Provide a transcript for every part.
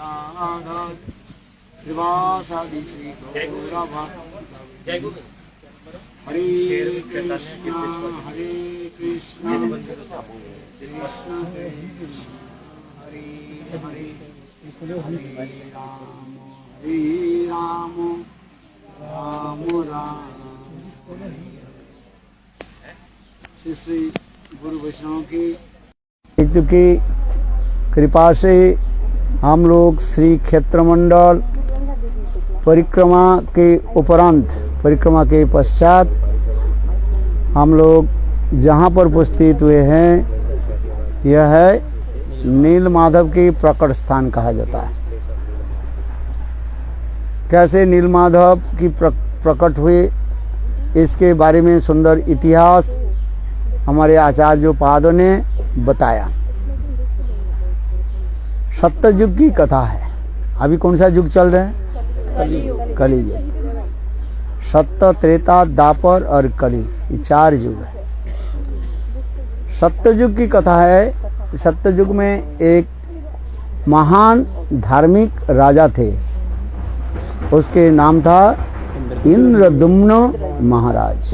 Rather श्रीवासादि Shri गौरव हरे कृष्ण कृष्ण कृष्ण हरे हरे हरे राम राम राम। श्री गुरु वैष्णव की कृपा से हम लोग श्री क्षेत्र मंडल परिक्रमा के उपरांत, परिक्रमा के पश्चात हम लोग जहाँ पर उपस्थित हुए हैं, यह है नील माधव की प्रकट स्थान कहा जाता है। कैसे नील माधव की प्रकट हुए, इसके बारे में सुंदर इतिहास हमारे आचार्योपादों ने बताया। सत्ययुग की कथा है। अभी कौन सा युग चल रहा है? कलियुग। सत्य, त्रेता, द्वापर और कलि, ये 4 युग है। सत्ययुग की कथा है। सत्ययुग में एक महान धार्मिक राजा थे, उसके नाम था इंद्रद्युम्न महाराज।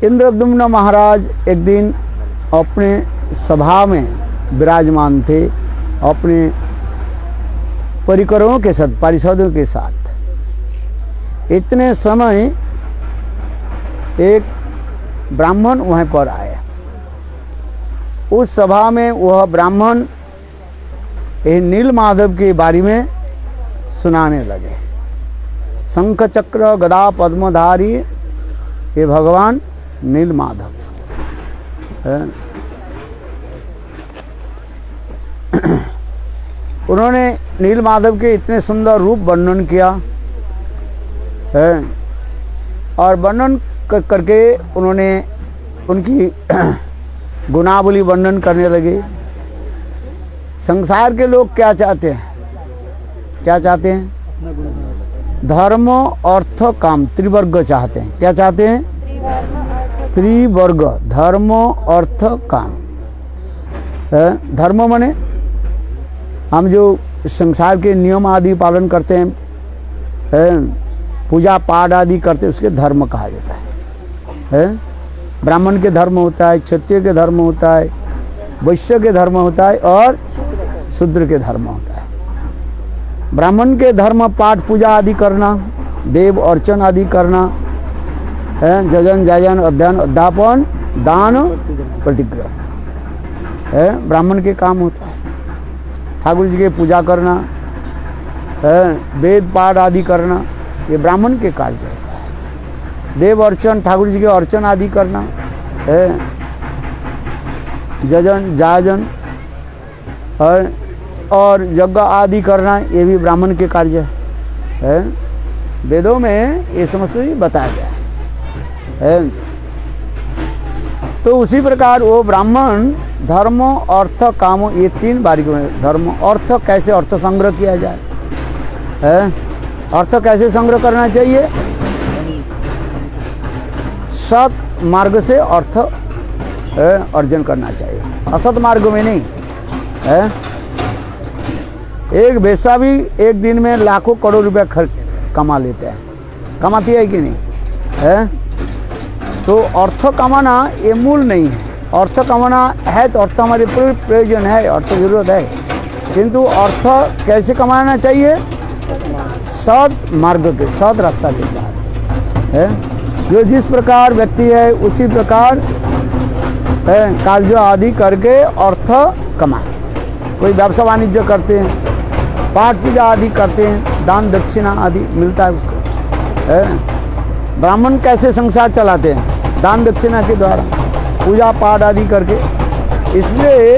इंद्रद्युम्न महाराज एक दिन अपने सभा में विराजमान थे, अपने परिकरों के साथ, पारिषदों के साथ। इतने समय एक ब्राह्मण वहां पर आया। उस सभा में वह ब्राह्मण नील माधव के बारे में सुनाने लगे। शंख चक्र गदा पद्मधारी ये भगवान नील माधव है। उन्होंने नील माधव के इतने सुंदर रूप वर्णन किया है, और वर्णन करके उन्होंने उनकी गुणावली वर्णन करने लगे। संसार के लोग क्या चाहते हैं? क्या चाहते हैं? धर्म अर्थ काम त्रिवर्ग चाहते हैं। क्या चाहते हैं? त्रिवर्ग, धर्म अर्थ काम। धर्म माने हम जो संसार के नियम आदि पालन करते हैं, पूजा पाठ आदि करते हैं, उसके धर्म कहा जाता है। ब्राह्मण के धर्म होता है, क्षत्रिय के धर्म होता है, वैश्य के धर्म होता है और शूद्र के धर्म होता है। ब्राह्मण के धर्म पाठ पूजा आदि करना, देव अर्चन आदि करना, जजन जाजन अध्ययन अध्यापन दान प्रतिग्रह ब्राह्मण के काम होता है। ठाकुर जी के पूजा करना, वेद पाठ आदि करना, ये ब्राह्मण के कार्य होता है। देव अर्चन, ठाकुर जी के अर्चन आदि करना, जजन जाजन और यज्ञ आदि करना, ये भी ब्राह्मण के कार्य है। वेदों में ये समस्त बताया गया है। तो उसी प्रकार वो ब्राह्मण धर्म अर्थ काम, ये 3 बारीकियों में धर्म अर्थ, कैसे अर्थ संग्रह किया जाए, अर्थ कैसे संग्रह करना चाहिए? सत मार्ग से अर्थ अर्जन करना चाहिए, असत मार्ग में नहीं। एक वेश्या भी एक दिन में लाखों करोड़ रुपया खर्च कमा लेते हैं, कमाती है कि नहीं? तो अर्थ कमाना ये मूल नहीं है। अर्थ कमाना है तो अर्थ हमारे प्रयोजन है, अर्थ जरूरत है, किंतु अर्थ कैसे कमाना चाहिए? सद मार्ग के, सद रास्ता के साथ है। जो जिस प्रकार व्यक्ति है उसी प्रकार कार्य आदि करके अर्थ कमाए। कोई व्यवसाय वाणिज्य करते हैं, पाठ पूजा आदि करते हैं, दान दक्षिणा आदि मिलता है उसको। ब्राह्मण कैसे संसार चलाते हैं? दान दक्षिणा के द्वारा, पूजा पाठ आदि करके। इसलिए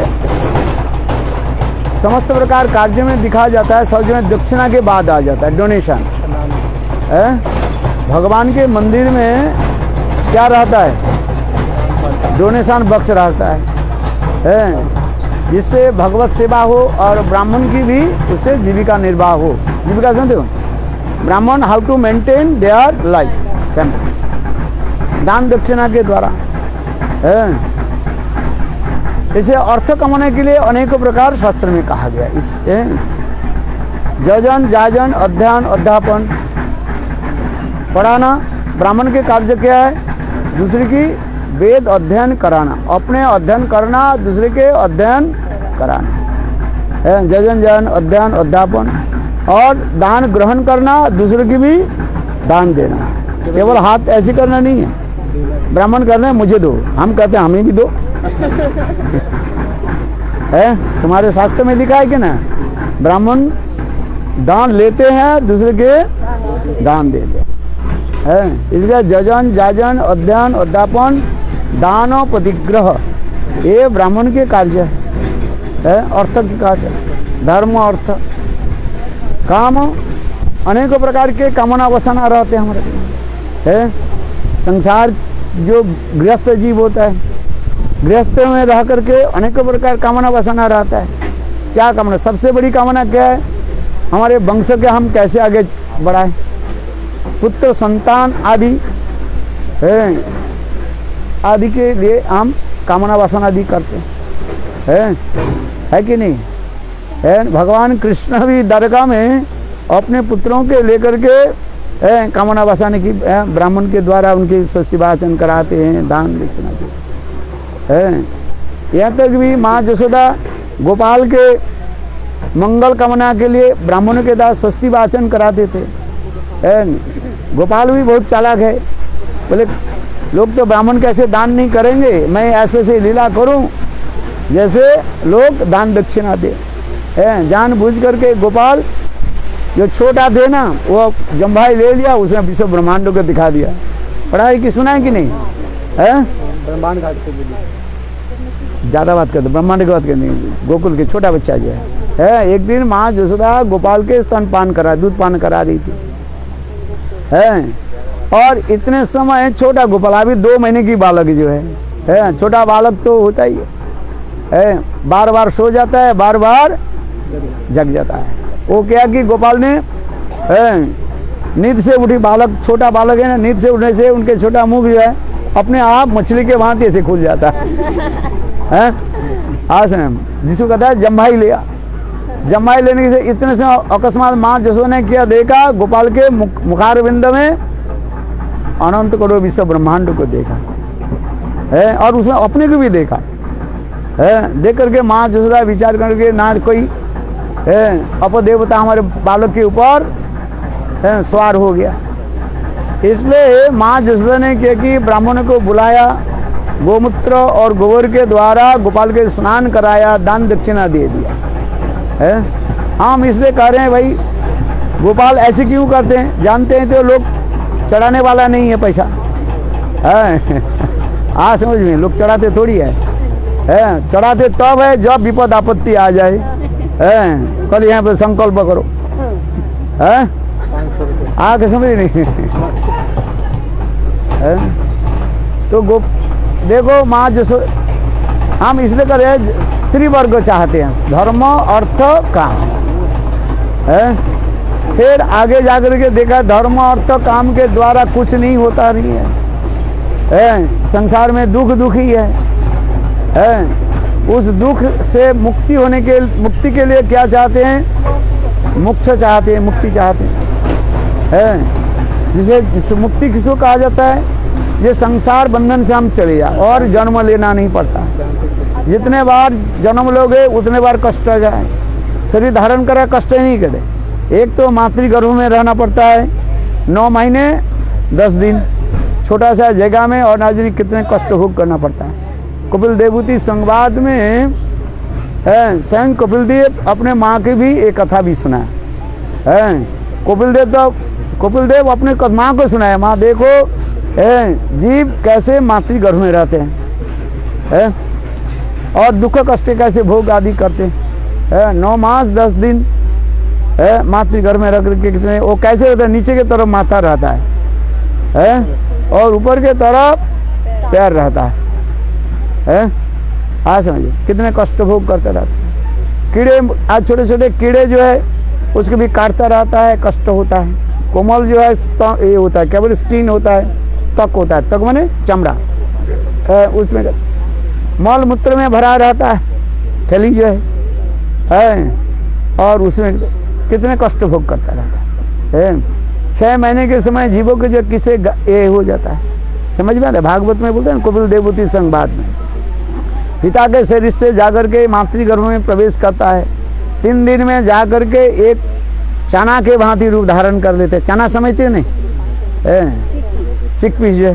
समस्त प्रकार कार्य में दिखाया जाता है, सब में दक्षिणा के बाद आ जाता है डोनेशन। भगवान के मंदिर में क्या रहता है? डोनेशन बक्स रहता है, जिससे भगवत सेवा हो और ब्राह्मण की भी उससे जीविका निर्वाह हो। जीविका समझते हो? ब्राह्मण how to maintain their life, दान दक्षिणा के द्वारा। इसे अर्थ कमाने के लिए अनेकों प्रकार शास्त्र में कहा गया। इस जजन जाजन अध्ययन अध्यापन, पढ़ाना ब्राह्मण के कार्य क्या है? दूसरे की वेद अध्ययन कराना, अपने अध्ययन करना, दूसरे के अध्ययन कराना, जजन जाजन अध्ययन अध्यापन, और दान ग्रहण करना, दूसरे की भी दान देना। केवल हाथ ऐसे करना नहीं है, ब्राह्मण कर रहे हैं मुझे दो, हम कहते हैं हमें भी दो। है तुम्हारे शास्त्र में लिखा है कि ना, ब्राह्मण दान लेते हैं, दूसरे के दान देते हैं। इसलिए जजन जाजन अध्ययन अध्यापन दान और प्रतिग्रह ये ब्राह्मण के कार्य है, अर्थ के कार्य, धर्म अर्थ काम, अनेकों प्रकार के कामना वासना रहते हैं हमारे है। संसार जो गृहस्थ जीव होता है, गृहस्थ में रह करके अनेकों प्रकार कामना वासना रहता है। क्या कामना? सबसे बड़ी कामना क्या है? हमारे वंश के हम कैसे आगे बढ़ाएं, पुत्र संतान आदि आदि के लिए हम कामना वासना आदि करते है कि नहीं? भगवान कृष्ण भी दरगाह में अपने पुत्रों के लेकर के कामना वासना की ब्राह्मण के द्वारा उनकी षष्ठी वाचन कराते हैं, दान दक्षिणा देते हैं। यहाँ तक भी माँ यशोदा गोपाल के मंगल कामना के लिए ब्राह्मणों के द्वारा षष्ठी वाचन कराते थे। गोपाल भी बहुत चालाक है, बोले लोग तो ब्राह्मण कैसे दान नहीं करेंगे, मैं ऐसे से लीला करूं जैसे लोग दान दक्षिणा दे। जानबूझ करके गोपाल जो छोटा थे ना, वो जम्भाई ले लिया, उसने विश्व ब्रह्मांडों को दिखा दिया। पढ़ाई की सुना है कि नहीं? ब्रह्मांड घाट के ज़्यादा बात करते, ब्रह्मांड की बात करनी। गोकुल के छोटा बच्चा जो है एक दिन माँ यशोदा गोपाल के स्तनपान करा, दूध पान करा रही थी और इतने समय छोटा गोपाल, अभी 2 महीने की बालक जो है छोटा बालक तो होता ही है, बार बार सो जाता है, बार बार जग जाता है। वो क्या कि गोपाल ने नींद से उठी, बालक छोटा बालक है ना, नींद से उठने से उनके छोटा मुंह जो है अपने आप मछली के भांति से खुल जाता है। आज जिसको कहता है जम्भाई लिया, जम्भाई लेने से इतने से अकस्मात माँ यशोदा ने क्या देखा, गोपाल के मुखार बिंद में अनंत करोड़ विश्व ब्रह्मांड को देखा और उसमें अपने को भी देखा देख करके माँ यशोदा विचार करके ना कोई अपदेवता हमारे बालक के ऊपर सवार हो गया। इसलिए माँ यशोदा ने क्या कि ब्राह्मणों को बुलाया, गोमूत्र और गोबर के द्वारा गोपाल के स्नान कराया, दान दक्षिणा दे दिया। हम इसलिए कह रहे हैं भाई गोपाल ऐसे क्यों करते हैं? जानते हैं तो लोग चढ़ाने वाला नहीं है पैसा हाँ समझ में, लोग चढ़ाते थोड़ी है चढ़ाते तब है जब विपद आपत्ति आ जाए। कल यहाँ पे संकल्प करो आके समझ नहीं तो देखो माँ जो हम इसलिए कर रहे हैं, त्रिवर्ग चाहते हैं, धर्म अर्थ काम फिर आगे जाकर के देखा धर्म अर्थ काम के द्वारा कुछ नहीं होता नहीं है संसार में दुख ही है उस दुख से मुक्ति के लिए क्या चाहते हैं? मोक्ष चाहते हैं, मुक्ति चाहते हैं जिसे मुक्ति किसको कहा जाता है? ये संसार बंधन से हम चले जाए और जन्म लेना नहीं पड़ता। जितने बार जन्म लोगे उतने बार कष्ट आ जाए, शरीर धारण करा कष्ट नहीं करे। एक तो मातृगर्भ में रहना पड़ता है 9 महीने 10 दिन छोटा सा जगह में, और नाजरी कितने कष्ट भोग करना पड़ता है। कपिल देवभूति संवाद में स्वयं कपिल देव अपने माँ की भी एक कथा भी सुना है। कपिल देव अपने माँ को सुनाया, माँ देखो जीव कैसे मातृगर्भ में रहते हैं और दुख कष्ट कैसे भोग आदि करते हैं। 9 मास 10 दिन मातृगर्भ में रख के कितने वो कैसे रहता है? नीचे की तरफ माथा रहता है और ऊपर के तरफ पैर रहता है। हाँ समझिए कितने कष्ट भोग करते रहते हैं। कीड़े आज छोटे छोटे कीड़े जो है उसको भी काटता रहता है, कष्ट होता है। कोमल जो है ये होता है, केवल स्किन होता है, त्वक होता है, त्वक माने चमड़ा उसमें मल मूत्र में भरा रहता है, थैली जो है, और उसमें कितने कष्ट भोग करता रहता है। 6 महीने के समय जीवों के जो किसे ये हो जाता है, समझ में आता है। भागवत में बोलते हैं कपिल देवभूति संवाद में, पिता के शरीर से जाकर के मातृगर्भ में प्रवेश करता है। 3 दिन में जाकर के एक चना के भांति रूप धारण कर लेते हैं। चना समझते नहीं, चिकपीस जो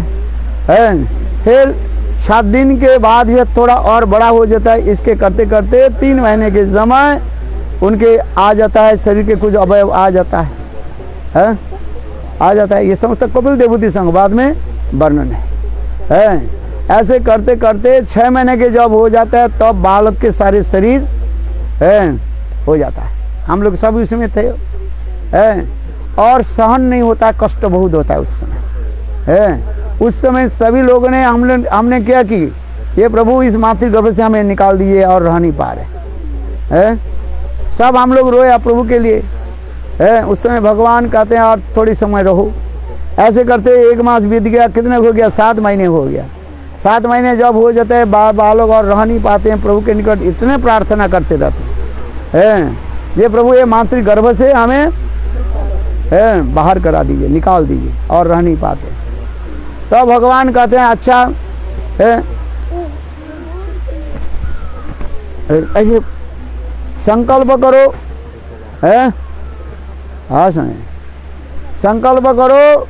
है। फिर 7 दिन के बाद यह थोड़ा और बड़ा हो जाता है। इसके करते करते 3 महीने के समय उनके आ जाता है, शरीर के कुछ अवयव आ जाता है, आ जाता है। ये समस्त कपिल देवभूति संवाद में वर्णन है। ऐसे करते करते 6 महीने के जब हो जाता है तब बालक के सारे शरीर हो जाता है। हम लोग सब उसमें थे, और सहन नहीं होता, कष्ट बहुत होता है उस समय। उस समय सभी लोगों ने हमने क्या की, ये प्रभु इस मातृगर्भ से हमें निकाल दिए और रह नहीं पा रहे। सब हम लोग रोए प्रभु के लिए। उस समय भगवान कहते हैं और थोड़ी समय रहो। ऐसे करते 1 मास बीत गया, कितने हो गया, 7 महीने हो गया। 7 महीने जब हो जाते हैं बालक और रह नहीं पाते हैं, प्रभु के निकट इतने प्रार्थना करते रहते हैं, ये प्रभु ये मातृगर्भ से हमें बाहर करा दीजिए, निकाल दीजिए, और रह नहीं पाते। तो भगवान कहते हैं अच्छा ऐसे संकल्प करो, हाँ सुने, संकल्प करो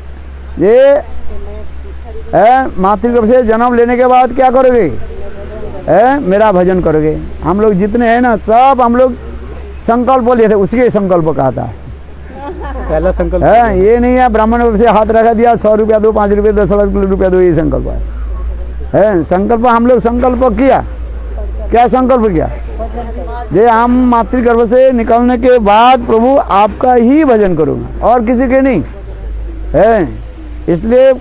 ये मातृगर्भ से जन्म लेने के बाद क्या करोगे, मेरा भजन करोगे। हम लोग जितने हैं ना, सब हम लोग संकल्प लिए थे, उसी के संकल्प कहा था। पहला संकल्प ये नहीं है ब्राह्मण से हाथ रखा दिया 100 रुपया दो, 5 रुपया 10 रुपया दो, ये संकल्प है। संकल्प हम लोग संकल्प किया, क्या संकल्प किया, ये हम मातृगर्भ से निकलने के बाद प्रभु आपका ही भजन करूँगा और किसी के नहीं है। इसलिए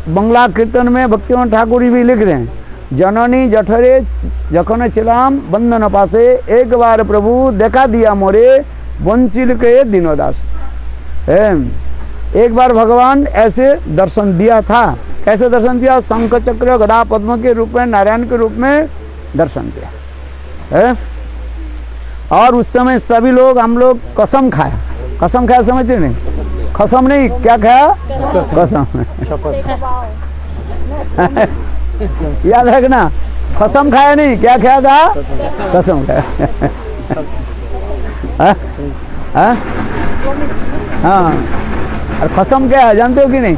बंगला कीर्तन में भक्तिवंत ठाकुर भी लिख रहे हैं, जननी जठरे जखन चिलाम बंधन पासे, एक बार प्रभु देखा दिया मोरे वंचिल के दिनोदास। एक बार भगवान ऐसे दर्शन दिया था। कैसे दर्शन दिया, शंख चक्र गदा पद्म के रूप में, नारायण के रूप में दर्शन दिया। और उस समय सभी लोग, हम लोग कसम खाया। कसम खाया समझते नहीं, कसम नहीं, क्या खाया, कसम याद रखना, कसम खाया नहीं, क्या खाया था, कसम खाया। हाँ, और कसम क्या है जानते हो कि नहीं,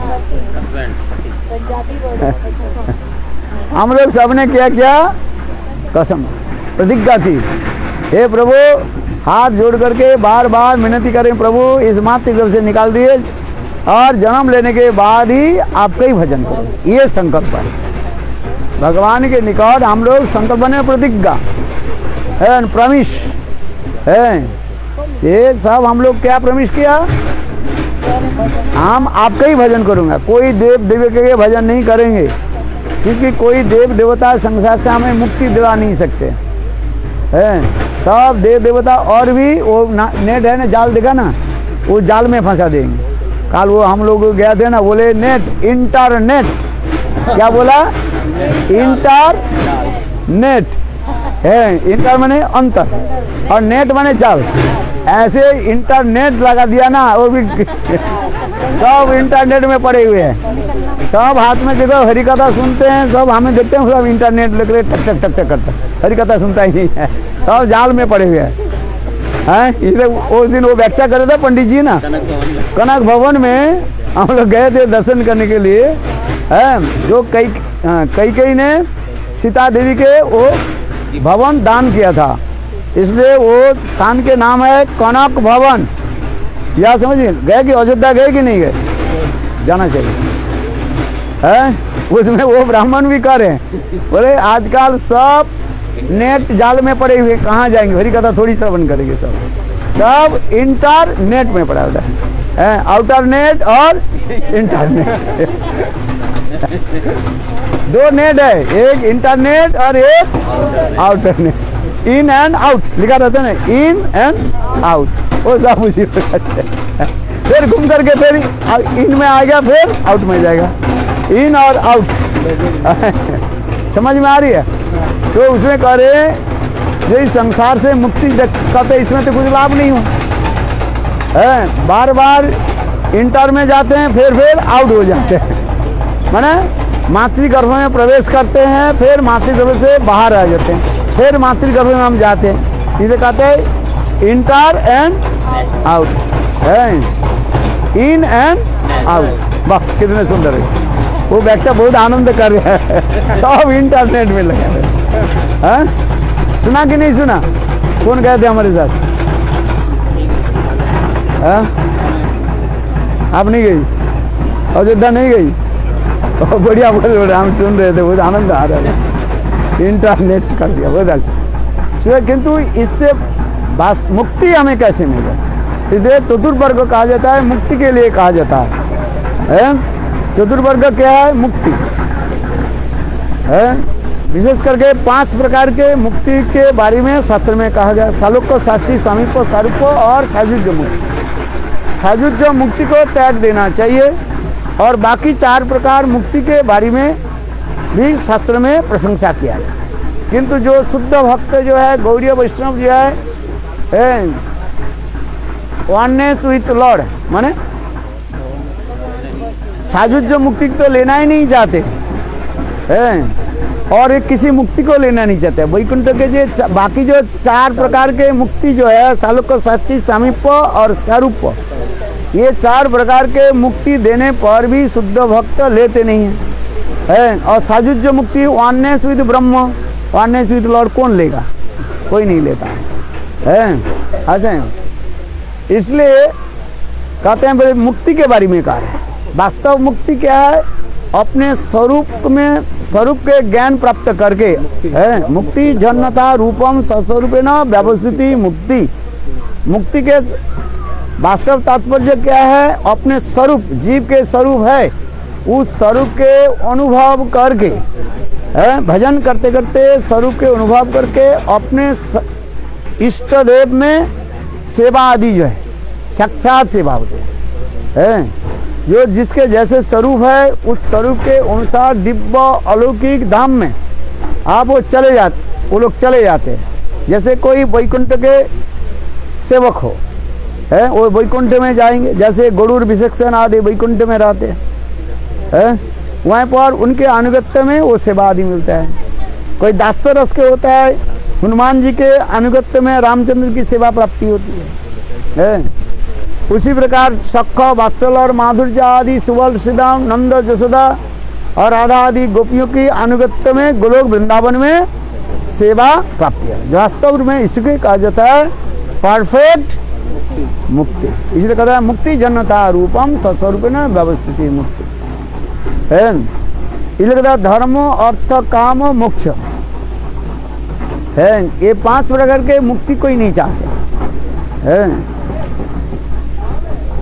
हम लोग सबने क्या किया, कसम प्रतिज्ञा की। हे प्रभु, हाथ जोड़ करके बार बार विनती करें, प्रभु इस मातृगर्भ से निकाल दिए और जन्म लेने के बाद ही आपका ही भजन करो, ये संकल्प है। भगवान के निकट हम लोग संकल्प बने, प्रतिज्ञा है, प्रमिश है। ये सब हम लोग क्या प्रमिश किया, हम आपका ही भजन करूँगा, कोई देव देवी के भजन नहीं करेंगे, क्योंकि कोई देव देवता संसार से हमें मुक्ति दिला नहीं सकते हैं। सब देव देवता और भी वो नेट है ना, जाल देखा ना, वो जाल में फंसा देंगे। कल वो हम लोग गए थे ना, बोले नेट, इंटरनेट, क्या बोला, इंटरनेट है, इंटर माने अंतर और नेट माने जाल। ऐसे इंटरनेट लगा दिया ना, वो भी सब इंटरनेट में पड़े हुए हैं। सब हाथ में देखो हरी कथा सुनते हैं, सब हमें देखते हैं, सब इंटरनेट लग रहे टक टक टक टक करता, हरी कथा सुनता ही नहीं है, सब जाल में पड़े हुए हैं। इसलिए उस दिन वो व्याख्या करे थे पंडित जी ना, कनक भवन में हम लोग गए थे दर्शन करने के लिए। जो कई ने सीता देवी के वो भवन दान किया था, इसलिए वो स्थान के नाम है कनक भवन। या समझिए, गए कि अयोध्या गए कि नहीं गए, जाना चाहिए। उसमें वो ब्राह्मण भी कर रहे हैं, बोले आजकल सब नेट जाल में पड़े हुए, कहाँ जाएंगे, हरी कथा थोड़ी श्रवण करेंगे, सब इंटरनेट में पड़ा होता है, आउटर नेट और इंटरनेट। दो नेट है, एक इंटरनेट और एक outer net, in and out लिखा रहता है ना, इन एंड आउट, वो सब उसी फिर घूम करके फिर इन में आ गया, फिर आउट में जाएगा, इन और आउट। समझ में आ रही है। तो उसमें कह रहे ये संसार से मुक्ति कहते इसमें तो कुछ लाभ नहीं हो, है बार बार इंटर में जाते हैं फिर आउट हो जाते हैं, माने मातृगर्भ में प्रवेश करते हैं फिर मातृगर्भ से बाहर आ जाते हैं, फिर मातृगर्भ में हम जाते हैं, इसे कहते हैं इंटर एंड आउट, है इन एंड आउट। वाह कितने सुंदर है, वो बच्चा बहुत आनंद कर रहा है तो अब इंटरनेट में लगा है, सुना कि नहीं सुना? कौन गए थे हमारे साथ? है? आप नहीं गई? अयोध्या नहीं गई? बढ़िया बोल रहे, हम सुन रहे थे, बहुत आनंद आ रहा है, इंटरनेट कर दिया बहुत अच्छा। किंतु इससे मुक्ति हमें कैसे मिले, इसलिए चतुर्वर्ग कहा जाता है, मुक्ति के लिए कहा जाता है। चतुर्वर्ग क्या है? मुक्ति है। विशेष करके 5 प्रकार के मुक्ति के बारे में शास्त्र में कहा गया, सालोक्य, साक्षी, सामीप्य, सारूप्य और सायुज्य मुक्ति। सायुज्य मुक्ति को त्याग देना चाहिए और बाकी 4 प्रकार मुक्ति के बारे में भी शास्त्र में प्रशंसा किया है। किंतु जो शुद्ध भक्त जो है, गौड़ीय वैष्णव जो है वननेस विथ लॉर्ड, माने सायुज्य मुक्ति तो लेना ही नहीं चाहते हैं और एक किसी मुक्ति को लेना नहीं चाहते। वैकुंठ के जो बाकी जो 4 प्रकार के मुक्ति जो है, सालोक्य, साक्षी, सामीप्य और सारूप्य, ये 4 प्रकार के मुक्ति देने पर भी शुद्ध भक्त लेते नहीं है। और सायुज्य मुक्ति oneness with Brahma, oneness with Lord कौन लेगा? कोई नहीं लेता है। अच्छा, इसलिए कहते हैं मुक्ति के बारे में कहा है। वास्तव मुक्ति क्या है? अपने स्वरूप में, स्वरूप के ज्ञान प्राप्त करके है। मुक्ति जन्नता रूपम स्वस्वरूपेण व्यवस्थिति मुक्ति। मुक्ति के वास्तव तात्पर्य क्या है? अपने स्वरूप, जीव के स्वरूप है, उस स्वरूप के अनुभव करके है, भजन करते करते स्वरूप के अनुभव करके अपने इष्ट देव में सेवा आदि जो है, साक्षात सेवा होती है। जो जिसके जैसे स्वरूप है उस स्वरूप के अनुसार दिव्य अलौकिक धाम में आप वो लोग चले जाते हैं। जैसे कोई वैकुंठ के सेवक हो है, वो वैकुंठ में जाएंगे, जैसे गरुड़ विचक्षण आदि वैकुंठ में रहते हैं, वहाँ पर उनके अनुगत्य में वो सेवा आदि मिलता है। कोई दास्य रस के होता है, हनुमान जी के अनुगत्य में रामचंद्र की सेवा प्राप्ति होती है। उसी प्रकार सख, वात्सल और माधुर्य आदि सुबल, श्रीदाम, नंद, जसोदा और राधा आदि गोपियों की अनुगत्य में गोलोक वृंदावन में सेवा प्राप्ति है। वास्तव में इसके कहा जाता है परफेक्ट मुक्ति। इसलिए कहता है मुक्ति जन्नता रूपम स्वस्वरूपेण व्यवस्थिति मुक्ति है। इसलिए कहता है धर्म, अर्थ, काम, मोक्ष है। ये 5 प्रकार के मुक्ति कोई नहीं चाहते है।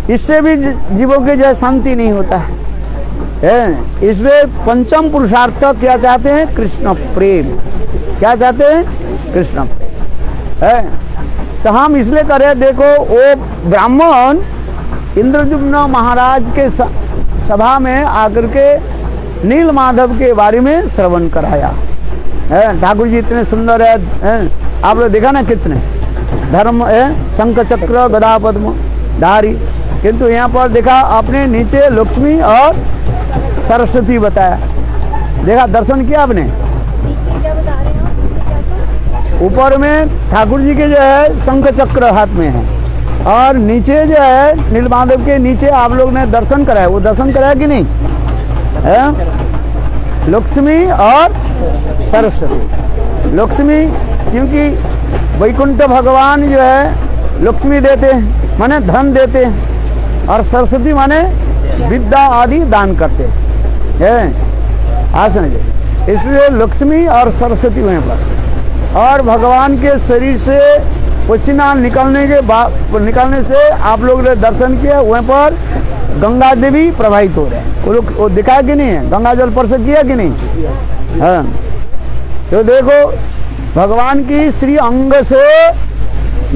इससे भी जीवों के जो शांति नहीं होता है। इसलिए पंचम पुरुषार्थ क्या चाहते हैं? कृष्ण प्रेम। क्या चाहते हैं? कृष्ण प्रेम है। तो हम इसलिए करें, देखो वो ब्राह्मण इंद्रद्युम्न महाराज के सभा में आकर के नील माधव के बारे में श्रवण कराया है। ठाकुर जी इतने सुंदर है, आप लोग देखा ना कितने धर्म है, शंख चक्र गदा पद्म धारी। किंतु यहाँ पर देखा आपने नीचे लक्ष्मी और सरस्वती बताया, देखा दर्शन किया आपने? ऊपर में ठाकुर जी के जो है शंख चक्र हाथ में है और नीचे जो है नीलमाधव के नीचे आप लोग ने दर्शन कराया। वो दर्शन कराया कि नहीं है? लक्ष्मी और सरस्वती। लक्ष्मी क्योंकि वैकुंठ भगवान जो है लक्ष्मी देते हैं, माने धन देते हैं, और सरस्वती माने विद्या आदि दान करते हैं। आसन इसलिए लक्ष्मी और सरस्वती वहीं पर। और भगवान के शरीर से पसीना निकलने से आप लोग ने दर्शन किया, वहीं पर गंगा देवी प्रवाहित हो रहे हैं। वो लोग वो दिखाया कि नहीं है? गंगा जल स्पर्श किया कि नहीं? हाँ, तो देखो भगवान की श्री अंग से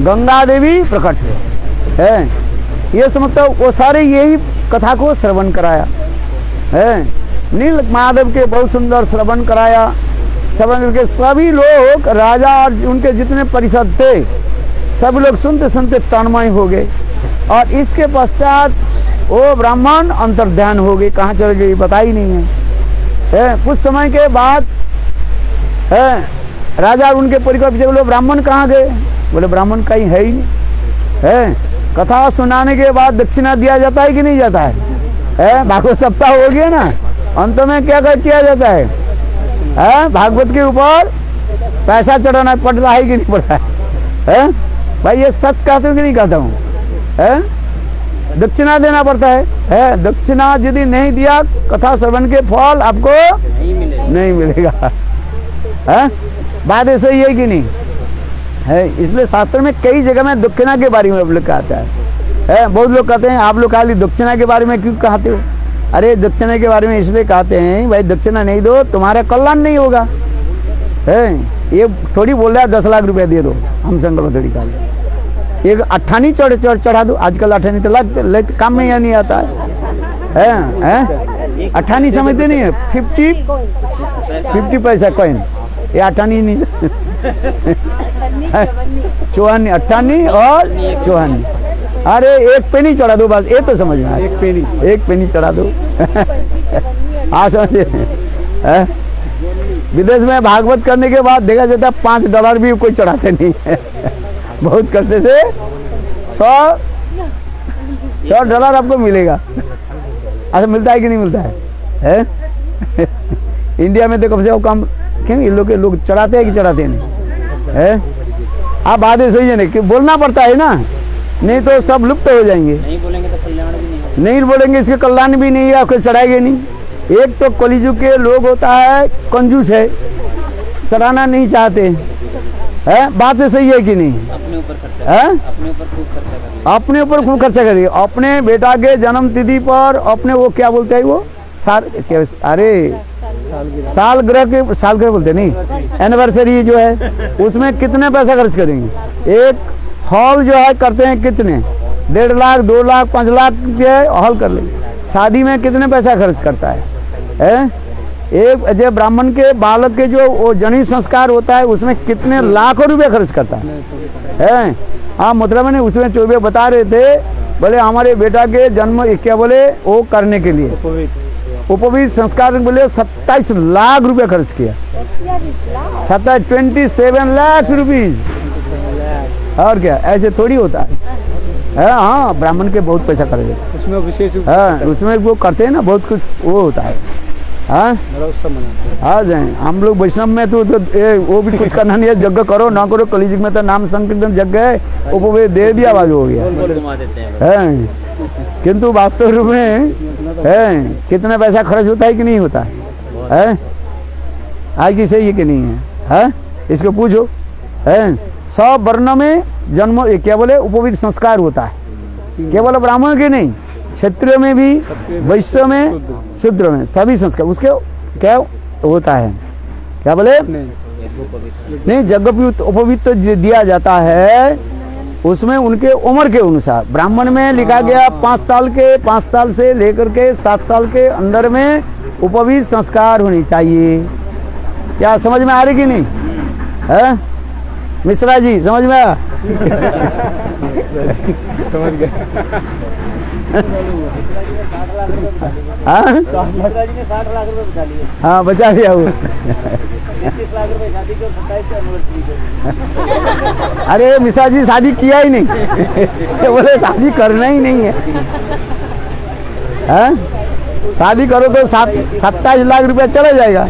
गंगा देवी प्रकट है। ये समझता वो सारे यही कथा को श्रवण कराया है। नील माधव के बहुत सुंदर श्रवण कराया श्रवण के सभी लोग, राजा और उनके जितने परिषद थे, सब लोग सुनते सुनते तन्मय हो गए। और इसके पश्चात वो ब्राह्मण अंतर्ध्यान हो गए। कहाँ चले गए पता ही नहीं है। कुछ समय के बाद राजा और उनके परिवार पीछे बोले ब्राह्मण कहाँ गए? बोले ब्राह्मण कहीं है ही नहीं है। कथा सुनाने के बाद दक्षिणा दिया जाता है कि नहीं जाता है? भागवत सप्ताह हो गया ना, अंत में क्या किया जाता है? भागवत के ऊपर पैसा चढ़ाना पड़ता है कि नहीं पड़ता है? भाई ये सच कहते हो कि नहीं कहता हूँ? दक्षिणा देना पड़ता है। दक्षिणा यदि नहीं दिया कथा श्रवण के फल आपको नहीं मिलेगा। बात ऐसा ही है कि नहीं है? इसलिए शास्त्र में कई जगह में दक्षिणा के बारे में आप लोग कहता है। बहुत लोग कहते हैं आप लोग खाली दक्षिणा के बारे में क्यों कहते हो? अरे दक्षिणा के बारे में इसलिए कहते हैं भाई दक्षिणा नहीं दो तुम्हारा कल्याण नहीं होगा। ये थोड़ी बोल रहा है 10 लाख रुपया दे दो हम शंकर थोड़ी का एक अट्ठानी चढ़ा दो। आजकल अट्ठानी तो लग काम में या नहीं आता है? अट्ठानी समझते नहीं है? 50 पैसा कॉइन, ये अट्ठानी नहीं चौहानी, अट्ठानी और चौहानी। अरे एक पेनी चढ़ा दो बस, ये तो समझ में आया। एक पेनी चढ़ा दो। हाँ समझे। विदेश में भागवत करने के बाद देखा जाता है $5 भी कोई चढ़ाते नहीं है। बहुत करते से $100 आपको मिलेगा। अच्छा मिलता है कि नहीं मिलता है? इंडिया में तो कम से कम क्यों ये लोग चढ़ाते हैं कि चढ़ाते नहीं है? आप बात सही है ना कि बोलना पड़ता है ना, नहीं तो सब लुप्त हो जाएंगे। नहीं बोलेंगे तो कल्याण भी नहीं, नहीं बोलेंगे इसके कल्याण भी नहीं है, आपको चढ़ाएंगे नहीं। एक तो कलिजुग के लोग होता है कंजूस है, चढ़ाना नहीं चाहते है। बात तो सही है कि नहीं? अपने ऊपर खर्चा है, अपने ऊपर खूब खर्चा करिए। अपने बेटा के जन्म तिथि पर अपने वो क्या बोलते हैं वो सालगिरह बोलते नहीं, एनिवर्सरी जो है उसमें कितने पैसा खर्च करेंगे? एक हॉल जो है करते हैं कितने 1.5 लाख 2 लाख 5 लाख के हॉल कर लेंगे। शादी में कितने पैसा खर्च करता है? एक जो ब्राह्मण के बालक के जो वो जनी संस्कार होता है उसमें कितने लाखों रुपए खर्च करता है? हाँ मतलब मैंने उसमें चौबे बता रहे थे, बोले हमारे बेटा के जन्म क्या बोले वो करने के लिए उपवीत संस्कार बोले 27 लाख रुपए खर्च किया। 27 लाख रुपीज। और क्या ऐसे थोड़ी होता है? हाँ ब्राह्मण के बहुत पैसा करेगा उसमें विशेष। हाँ उसमें वो करते हैं ना बहुत कुछ वो होता है। हाँ जाए हम लोग वैष्णव में तो वो भी कुछ करना नहीं है। यज्ञ करो ना करो, कलियुग में तो नाम संकीर्तन यज्ञ है, उपवेद दे दिया आवाज हो गया। किंतु वास्तव रूप में कितना पैसा खर्च होता है कि नहीं होता है? आज की सही है कि नहीं है? इसको पूछो। 100 वर्णों में जन्म क्या बोले उपवीत संस्कार होता है, केवल ब्राह्मण के नहीं, क्षत्रिय में भी, वैश्य में, शूद्र में, सभी संस्कार उसके क्या होता है? क्या बोले नहीं यज्ञोपवीत उपवीत तो दिया जाता है उसमें उनके उम्र के अनुसार। ब्राह्मण में लिखा गया 5 साल से लेकर के 7 साल के अंदर में उपवीत संस्कार होनी चाहिए। क्या समझ में आ रही कि नहीं है? मिश्रा जी समझ में आया? समझ गए। हाँ बचा लिया वो। 30 लाख रुपए शादी के और 27 एनिवर्सरी के। अरे मिश्रा जी शादी किया ही नहीं। बोले शादी करना ही नहीं है। शादी करो तो 27 लाख रुपया चला जाएगा।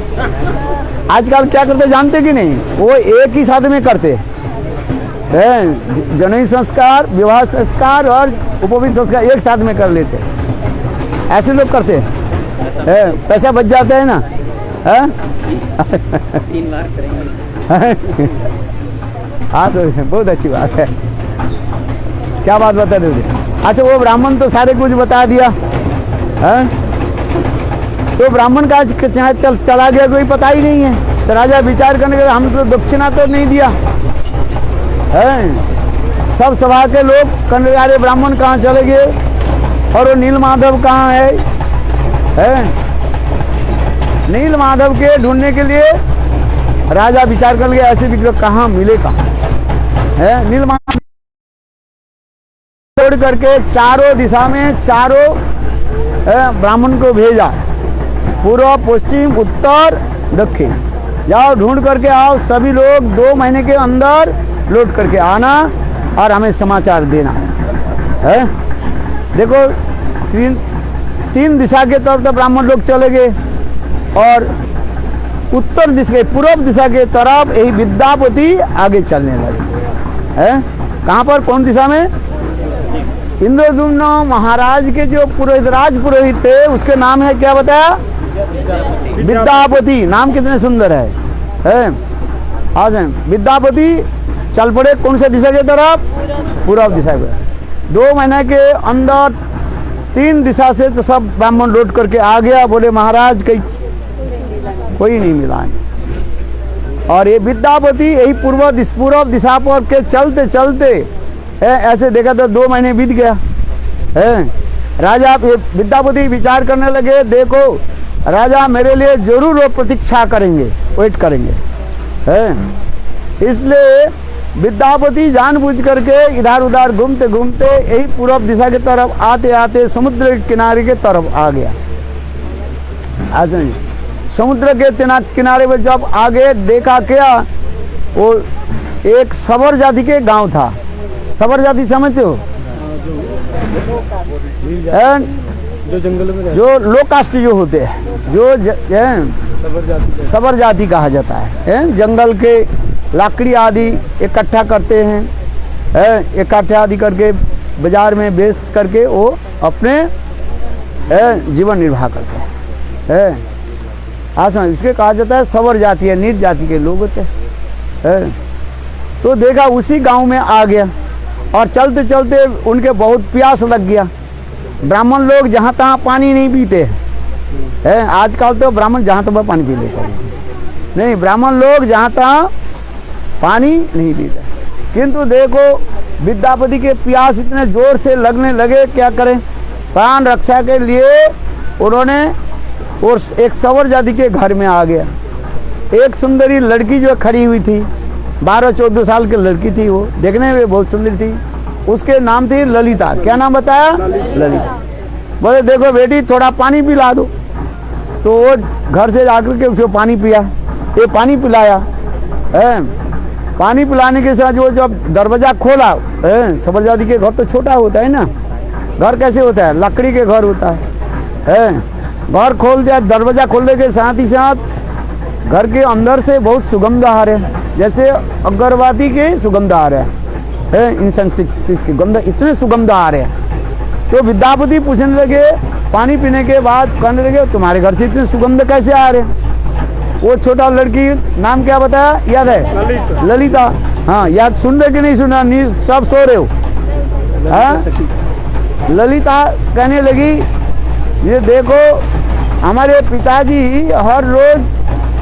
आजकल क्या करते जानते कि नहीं? वो एक ही साथ में करते हैं, जननी संस्कार, विवाह संस्कार और उपवीत संस्कार एक साथ में कर लेते। ऐसे लोग करते हैं, पैसा बच जाता है ना। 3 बार करेंगे। हाँ तो बहुत अच्छी बात है। क्या बात बता दोगे? अच्छा वो ब्राह्मण तो सारे कुछ बता दिया है, तो ब्राह्मण का चला गया कोई पता ही नहीं है। तो राजा विचार करने के हम तो दक्षिणा तो नहीं दिया है। सब सभा के लोग कहने अरे ब्राह्मण कहाँ चले गए और वो नील माधव कहाँ है? नील माधव के ढूंढने के लिए राजा विचार कर लिया ऐसे विग्रह कहाँ मिलेगा, है नीलमणि छोड़ करके चारों दिशा में चारों ब्राह्मण को भेजा, पूर्व पश्चिम उत्तर दक्षिण, जाओ ढूंढ करके आओ, सभी लोग 2 महीने के अंदर लौट करके आना और हमें समाचार देना है। देखो तीन दिशा के तरफ तो ब्राह्मण लोग चले गए और उत्तर दिशा के पूर्व दिशा के तरफ यही विद्यापति आगे चलने लगे है। कहाँ पर, कौन दिशा में? इंद्रद्युम्न महाराज के जो पुरोहित राज पुरोहित थे उसके नाम है क्या बताया? विद्यापति। नाम कितने सुंदर है? आज विद्यापति चल पड़े कौन से दिशा के तरफ? पूर्व दिशा के। 2 महीने के अंदर 3 दिशा से तो सब ब्राह्मण लौट करके आ गया। बोले महाराज कहीं कोई नहीं मिला। और ये विद्यापति यही पूर्व दिशा पर के चलते चलते ऐसे देखा तो 2 महीने बीत गया है। राजा विद्यापति विचार करने लगे, देखो राजा मेरे लिए जरूर वो प्रतीक्षा करेंगे, वेट करेंगे है। इसलिए विद्यापति जानबूझ करके इधर उधर घूमते घूमते यही पूर्व दिशा की तरफ आते आते समुद्र के किनारे के तरफ आ गया। आज समुद्र के किनारे पर जब आगे देखा क्या, वो एक सबर जाति के गांव था। सबर जाति समझते हो? जो जंगल में जो लो कास्ट जो होते हैं, जो सबर जाति कहा जाता है। जंगल के लकड़ी आदि इकट्ठा करते हैं, इकट्ठा आदि करके बाजार में बेच करके वो अपने जीवन निर्वाह करते हैं। आसान इसके कहा जाता है सबर जाति है, नीच जाति के लोग होते हैं। तो देखा उसी गांव में आ गया और चलते चलते उनके बहुत प्यास लग गया। ब्राह्मण लोग जहाँ तहाँ पानी नहीं पीते हैं। आजकल तो ब्राह्मण जहाँ तहाँ पानी पी लेते हैं, नहीं ब्राह्मण लोग जहाँ तहाँ पानी नहीं पीते। किंतु देखो विद्यापति के प्यास इतने जोर से लगने लगे, क्या करें, प्राण रक्षा के लिए उन्होंने और एक सवर जाति के घर में आ गया। एक सुंदरी लड़की जो खड़ी हुई थी, 12-14 साल की लड़की थी, वो देखने में बहुत सुंदर थी। उसके नाम थी ललिता। क्या नाम बताया? ललिता। बोले देखो बेटी थोड़ा पानी पिला दो। तो वो घर से जाकर के उसको पानी पिया, ये पानी पिलाया। पानी पिलाने के साथ वो जब दरवाजा खोला, सबर जाति के घर तो छोटा होता है ना, घर कैसे होता है, लकड़ी के घर होता है। घर खोल दिया, दरवाजा खोलने के साथ ही साथ घर के अंदर से बहुत सुगंध आ रहे हैं, जैसे अगरबत्ती के सुगंध आ रहे हैं, इंसेंस की गंध, इतने सुगंध आ रहे हैं। तो विद्यापति पूछने लगे, पानी पीने के बाद कहने लगे तुम्हारे घर से इतने सुगंध कैसे आ रहे हैं? वो छोटा लड़की नाम क्या बताया, याद है? ललिता। हाँ याद, सुन रहे कि नहीं सुना? सब सो रहे हो? ललिता कहने लगी, ये देखो हमारे पिताजी हर रोज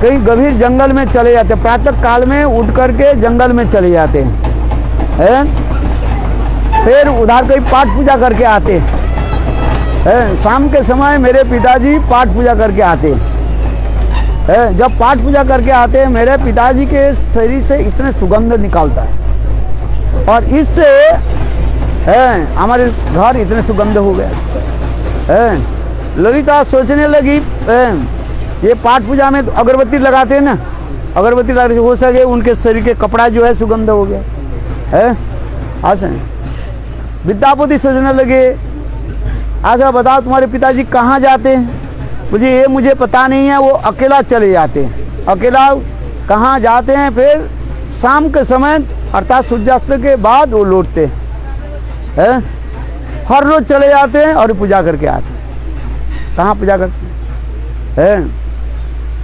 कहीं गंभीर जंगल में चले जाते, प्रातः काल में उठ करके जंगल में चले जाते हैं, फिर उधर कहीं पाठ पूजा करके आते हैं। शाम के समय मेरे पिताजी पाठ पूजा करके आते हैं। जब पाठ पूजा करके आते हैं मेरे पिताजी के शरीर से इतने सुगंध निकलता है और इससे हमारे घर इतने सुगंध हो गए। ललिता सोचने लगी, ये पाठ पूजा में तो अगरबत्ती लगाते हैं ना, अगरबत्ती लगाते हो सके उनके शरीर के कपड़ा जो है सुगंध हो गया है। अच्छा विद्यापति सोचने लगे, अच्छा बताओ तुम्हारे पिताजी कहाँ जाते हैं? मुझे पता नहीं है, वो अकेला चले जाते हैं। अकेला कहाँ जाते हैं? फिर शाम के समय अर्थात सूर्यास्त के बाद वो लौटते हैं। हर रोज चले जाते हैं और पूजा करके आते हैं। कहाँ पूजा करते हैं?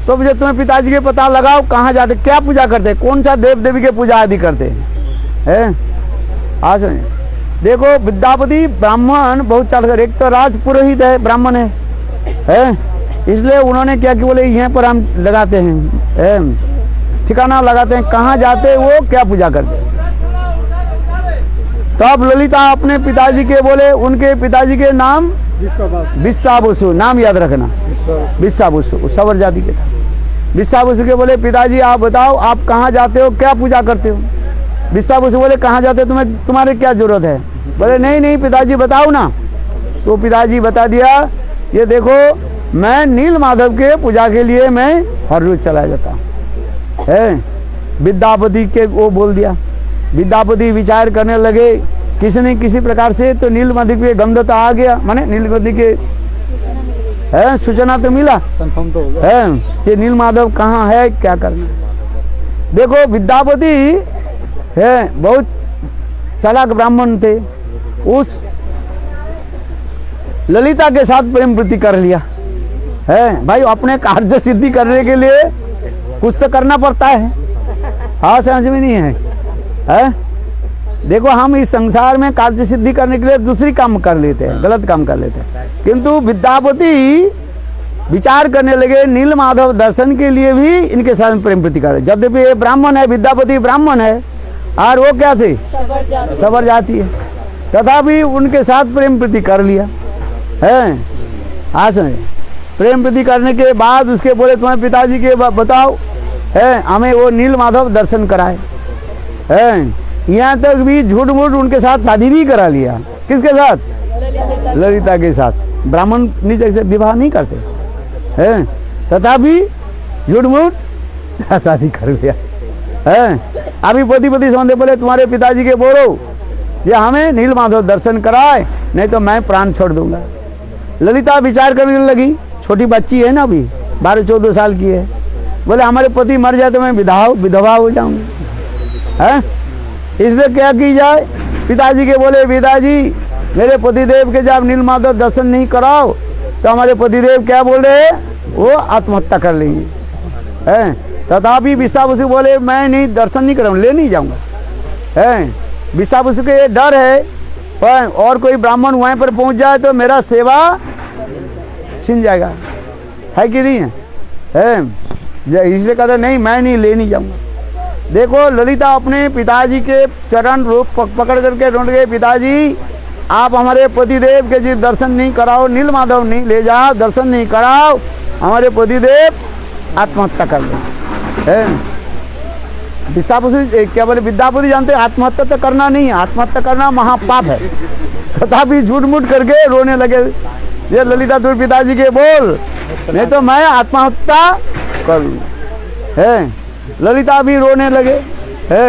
तो मुझे तुम्हें पिताजी के पता लगाओ कहाँ जाते, क्या पूजा करते हैं, कौन सा देव देवी के पूजा आदि करते हैं। आज देखो विद्यापति ब्राह्मण बहुत चाल कर, एक तो राज पुरोहित है, ब्राह्मण है, इसलिए उन्होंने क्या कि बोले यहाँ पर हम लगाते हैं, ठिकाना लगाते हैं, कहाँ जाते हैं वो, क्या पूजा करते हैं। तब ललिता अपने पिताजी के बोले, उनके पिताजी के नाम बिस्सा बसु, नाम याद रखना, बिस्सा बसु, सबर जाति के था। बिस्सा बसु के बोले पिताजी आप बताओ आप कहाँ जाते हो, क्या पूजा करते हो। बिस्सा बसु बोले कहाँ जाते हो, तुम्हारे क्या जरूरत है। बोले नहीं नहीं पिताजी बताओ ना। तो पिताजी बता दिया, ये देखो मैं नील माधव के पूजा के लिए मैं हर रोज चला जाता है। विद्यापति के वो बोल दिया। विद्यापति विचार करने लगे किसी न किसी प्रकार से तो नील माधव के गंध तो आ गया, माने नील माधव के है सूचना तो मिला, कंफर्म तो हो गया है ये नील माधव कहाँ है, क्या करना। देखो विद्यापति है बहुत चालाक ब्राह्मण थे, उस ललिता के साथ प्रेम वृत्ति कर लिया है। भाई अपने कार्य सिद्धि करने के लिए कुछ तो करना पड़ता है, हाँ समझ में नहीं है। देखो हम इस संसार में कार्य सिद्धि करने के लिए दूसरी काम कर लेते हैं, गलत काम कर लेते हैं, किंतु विद्यापति विचार करने लगे नील माधव दर्शन के लिए भी इनके साथ प्रेम वृत्ति कर। यद्यपि ये ब्राह्मण है, विद्यापति ब्राह्मण है और वो क्या थे सबर जाति है, तथापि उनके साथ प्रेम वृत्ति कर लिया है। हाँ सुनिए, प्रेम वृत्ति करने के बाद उसके बोले तुम्हारे पिताजी के बताओ है हमें वो नील माधव दर्शन कराए है। यहाँ तक भी झूठ मूठ उनके साथ शादी भी करा लिया। किसके साथ? ललिता के साथ। ब्राह्मण नीचे से विवाह नहीं करते हैं, तथापि झूठ मूठ शादी कर लिया है। अभी पति पति समझे बोले तुम्हारे पिताजी के बोलो ये हमें नील माधव दर्शन कराए, नहीं तो मैं प्राण छोड़ दूंगा। ललिता विचार करने लगी, छोटी बच्ची है ना, अभी 12-14 साल की है। बोले हमारे पति मर जाए तो मैं विधवा हो जाऊंगी है, इसलिए क्या की जाए। पिताजी के बोले पिताजी मेरे पतिदेव के जब नील माधव दर्शन नहीं कराओ तो हमारे पतिदेव क्या बोल रहे हैं, वो आत्महत्या कर लेंगे है। तथापि बिस्सा बसु बोले मैं नहीं दर्शन नहीं कराऊंगा, ले नहीं जाऊंगा है। बिस्सा बसु के ये डर है पर और कोई ब्राह्मण वहीं पर पहुंच जाए तो मेरा सेवा छिन जाएगा, है कि नहीं है। इसलिए कहते नहीं मैं नहीं ले नहीं जाऊंगा। देखो ललिता अपने पिताजी के चरण रूप पकड़ करके ढूंढ गए, पिताजी आप हमारे पतिदेव के जी दर्शन नहीं कराओ, नील माधव नहीं ले जाओ, दर्शन नहीं कराओ, हमारे पतिदेव आत्महत्या कर ले। विद्यापति क्या बोले, विद्यापति जानते आत्महत्या तो करना नहीं है, आत्महत्या करना महापाप है, तथापि झूठ मूठ करके रोने लगे। ये ललिता तू पिताजी के बोल नहीं तो मैं आत्महत्या करूँ है। ललिता भी रोने लगे है।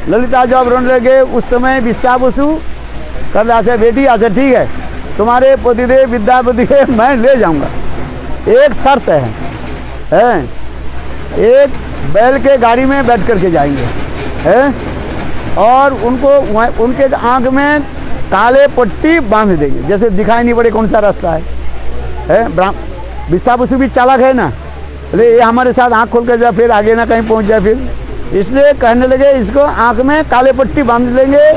ललिता जब रोने लगे उस समय बिस्सा बसु कर रहा था बेटी अच्छा ठीक है तुम्हारे पतिदेव विद्यापति के मैं ले जाऊंगा, एक शर्त है एक बैल के गाड़ी में बैठ करके जाएंगे है और उनको उनके आंख में काले पट्टी बांध देंगे, जैसे दिखाई नहीं पड़े कौन सा रास्ता है। बिस्सा बसु भी चालाक है ना, बोले ये हमारे साथ आँख खोल कर जाए फिर आगे ना कहीं पहुंच जाए फिर, इसलिए कहने लगे इसको आँख में काले पट्टी बांध लेंगे